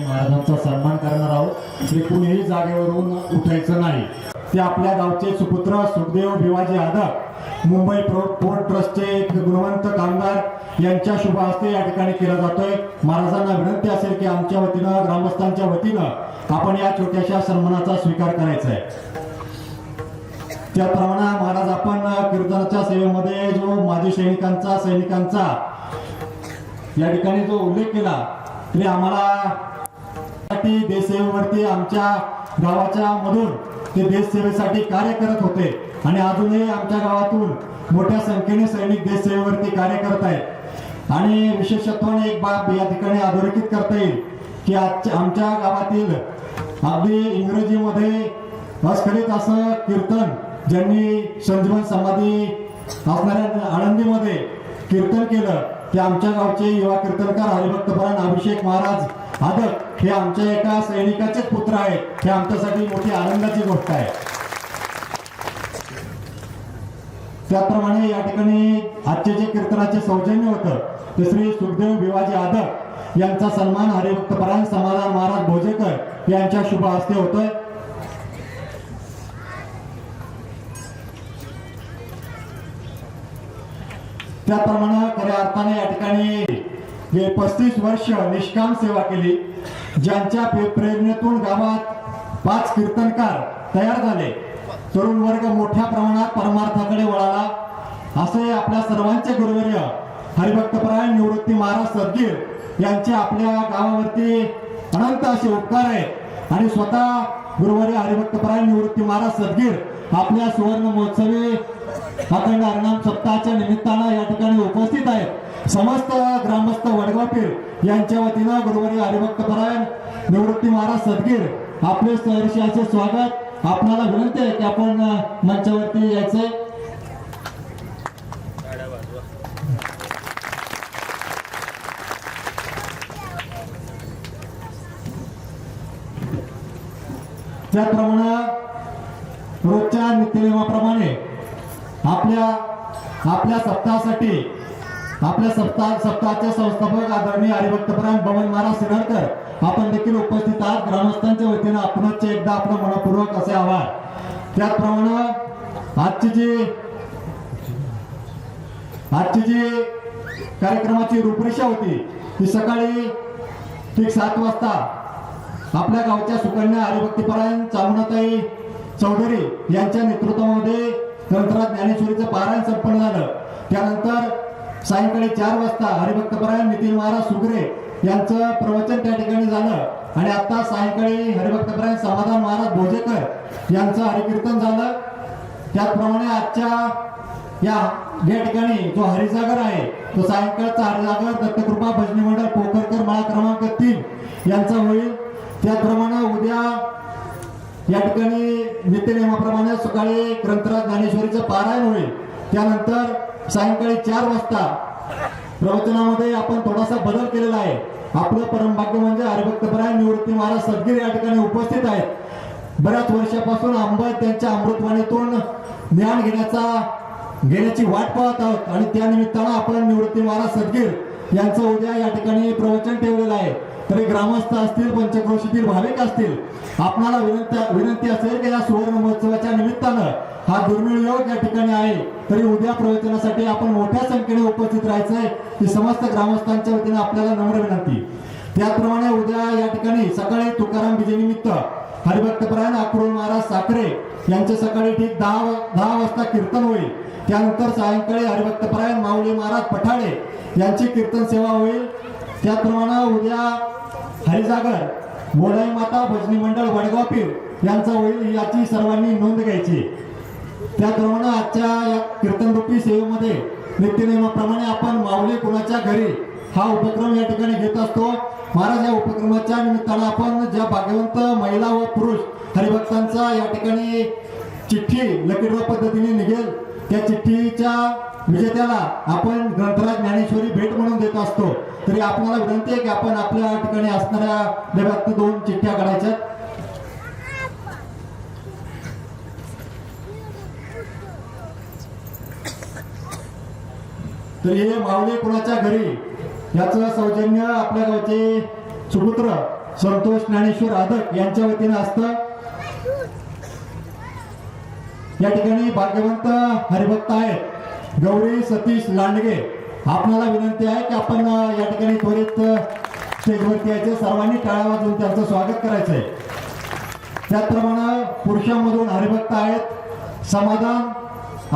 महाराजांचा सन्मान करणार आहोत. ते कुणीही जागेवरून उठायचं नाही. ते आपल्या गावचे सुपुत्र सुखदेव भिवाजी आदक मुंबई पोर्ट ट्रस्टचे एक गुणवंत कामगार यांच्या शुभ हस्ते या ठिकाणी केला जातोय. महाराजांना विनंती असेल की आमच्या वतीनं, ग्रामस्थांच्या वतीनं आपण या छोट्याशा सन्मानाचा स्वीकार करायचा आहे. त्याप्रमाणे महाराज आपण कीर्तनाच्या सेवेमध्ये जो माजी सैनिकांचा या ठिकाणी जो उल्लेख केला, तरी आम्हाला मराठी देशसेवेवरती आमच्या गावाच्या मधून ते देशसेवेसाठी कार्य करत होते आणि अजूनही आमच्या गावातून मोठ्या संख्येने सैनिक देशसेवेवरती कार्य करत आहेत. आणि विशेषत्वाने एक बाब या ठिकाणी अधोरेखित करता येईल की आमच्या गावातील अगदी इंग्रजीमध्ये अस्खलित असं कीर्तन ज्यांनी संजीवन समाधी असणाऱ्या आळंदीमध्ये कीर्तन केलं ते आमच्या गावचे युवा कीर्तनकार हरिभक्तपरायण अभिषेक महाराज आदक हे आमच्या एका सैनिकाचेच पुत्र आहेत. हे आमच्यासाठी मोठी आनंदाची गोष्ट आहे. त्याप्रमाणे या ठिकाणी आजचे जे कीर्तनाचे सौजन्य होतं ते श्री सुखदेव भिवाजी आदक यांचा सन्मान हरिभक्तपरायण समाधान महाराज भोजेकर यांच्या शुभ हस्ते होतोय. त्याप्रमाणे खऱ्या अर्थाने या ठिकाणी 35 वर्ष निष्काम सेवा केली. ज्यांच्या प्रेरणेतून गावात 5 कीर्तनकार तयार झाले. तरुण वर्ग मोठ्या प्रमाणात परमार्थाकडे वळाला. असे आपल्या सर्वांचे गुरुवर्य हरिभक्तपरायण निवृत्ती महाराज सदगीर यांचे आपल्या गावावरती अनंत असे उपकार आहेत आणि स्वतः गुरुवर्य हरिभक्तपरायण निवृत्ती महाराज सदगीर आपल्या सुवर्ण महोत्सवी अखंड हरिनाम सप्ताहाच्या निमित्तानं या ठिकाणी उपस्थित आहेत. समस्त ग्रामस्थ वडगावपीर यांच्या वतीनं गुरुवर्य हरिभक्तपरायण निवृत्ती महाराज सदगीर आपले सहर्षी असे स्वागत. आपल्याला विनंती आहे की आपण मंचावरती यायचंय. त्याप्रमाणे रोजच्या नित्यनियमाप्रमाणे आपल्या सप्ताहासाठी आपल्या सप्ताहाचे संस्थापक आदरणीय हरिभक्तपरायण बबन महाराज सिरडकर आपण देखील उपस्थित आहात. ग्रामस्थांच्या वतीनं आपणच एकदा आपलं मनपूर्वक असे आभार. त्याचप्रमाणे आजची जी कार्यक्रमाची रूपरेषा होती ती सकाळी ठीक 7 वाजता आपल्या गावच्या सुकन्या हरिभक्तपरायण चामुंडाताई चौधरी यांच्या नेतृत्वामध्ये ग्रंथराज ज्ञानेश्वरीचं पारायण संपन्न झालं. त्यानंतर सायंकाळी 4 वाजता हरिभक्तपरायण नितीन महाराज सुगरे यांचं प्रवचन त्या ठिकाणी झालं आणि आता सायंकाळी हरिभक्तपरायण समाधान महाराज भोजेकर यांचं हरिकीर्तन झालं. त्याचप्रमाणे आजच्या या ठिकाणी जो हरिजागर आहे तो सायंकाळचा हरिजागर दत्तकृपा भजनी मंडळ पोखरकर माळा क्रमांक 3 यांचा होईल. त्याचप्रमाणे उद्या या ठिकाणी नित्यनियमाप्रमाणे सकाळी ग्रंथराज ज्ञानेश्वरीचं पारायण होईल. त्यानंतर सायंकाळी 4 वाजता प्रवचनामध्ये आपण थोडासा बदल केलेला आहे. आपलं परमभाग्य म्हणजे हरिभक्तपरायण निवृत्ती महाराज सदगीर या ठिकाणी उपस्थित आहेत. बऱ्याच वर्षापासून त्यांच्या अमृतवाणीतून ज्ञान घेण्याची वाट पाहत आहोत आणि त्या निमित्तानं आपण निवृत्ती महाराज सदगीर यांचं उद्या या ठिकाणी प्रवचन ठेवलेलं आहे. तरी ग्रामस्थ असतील पंचक्रोशीतील भाविक असतील आपणाला विनंती असेल की या सुवर्ण महोत्सवाच्या निमित्तानं हा दुर्मिळ योग या ठिकाणी आहे तरी उद्या प्रवचनासाठी आपण मोठ्या संख्येने उपस्थित राहायचंय ही समस्त ग्रामस्थांच्या वतीने आपल्याला नम्र विनंती. त्याचप्रमाणे उद्या या ठिकाणी सकाळी तुकाराम बीजेनिमित्त हरिभक्तपरायण अक्रोल महाराज साखरे यांचे सकाळी ठीक 10 वाजता कीर्तन होईल. त्यानंतर सायंकाळी हरिभक्तपरायण माऊली महाराज पठाडे यांची कीर्तन सेवा होईल. त्याचप्रमाणे उद्या हरिजागर बोलाई माता भजनी मंडळ वडगावपीर यांचा होईल. याची सर्वांनी नोंद घ्यायची. त्याचप्रमाणे आजच्या या कीर्तनरूपी सेवेमध्ये नित्यनियमाप्रमाणे आपण माऊली कुणाच्या घरी हा उपक्रम या ठिकाणी घेत असतो. महाराज या उपक्रमाच्या निमित्तानं आपण ज्या भाग्यवंत महिला व पुरुष हरिभक्तांचा या ठिकाणी चिठ्ठी लकी ड्रॉ पद्धतीने निघेल त्या चिठ्ठीच्या विजेत्याला आपण ग्रंथराज ज्ञानेश्वरी भेट म्हणून देत असतो. तरी आपल्याला विनंती आहे की आपण आपल्या ठिकाणी असणाऱ्या डब्यात 2 चिठ्ठ्या काढायच्या. तर हे माऊली कुणाच्या घरी याचं सौजन्य आपल्या गावचे सुपुत्र संतोष ज्ञानेश्वर आदक यांच्या वतीने असतं. या ठिकाणी भाग्यवंत हरिभक्त आहेत गौरी सतीश लांडगे. आपल्याला विनंती आहे की आपण या ठिकाणी त्वरित स्टेजवरती यायचे. सर्वांनी टाळ्या वाजवून त्यांचं स्वागत करायचंय. त्याचप्रमाणे पुरुषांमधून हरिभक्त आहेत समाधान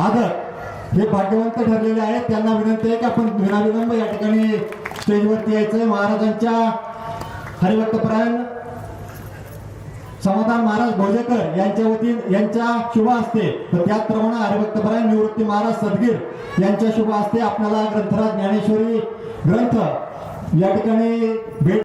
आदक हे भाग्यवंत ठरलेले आहेत. त्यांना विनंती आहे की आपण विनाविलंब या ठिकाणी स्टेजवरती यायचंय. महाराजांच्या हरिभक्तपरायण समाधान महाराज भोजेकर यांच्या वतीने यांच्या शुभ हस्ते तर त्याचप्रमाणे हरिभक्तपरायण निवृत्ती महाराज सदगीर यांच्या शुभ हस्ते आपल्याला ग्रंथराज ज्ञानेश्वरी ग्रंथ या ठिकाणी भेट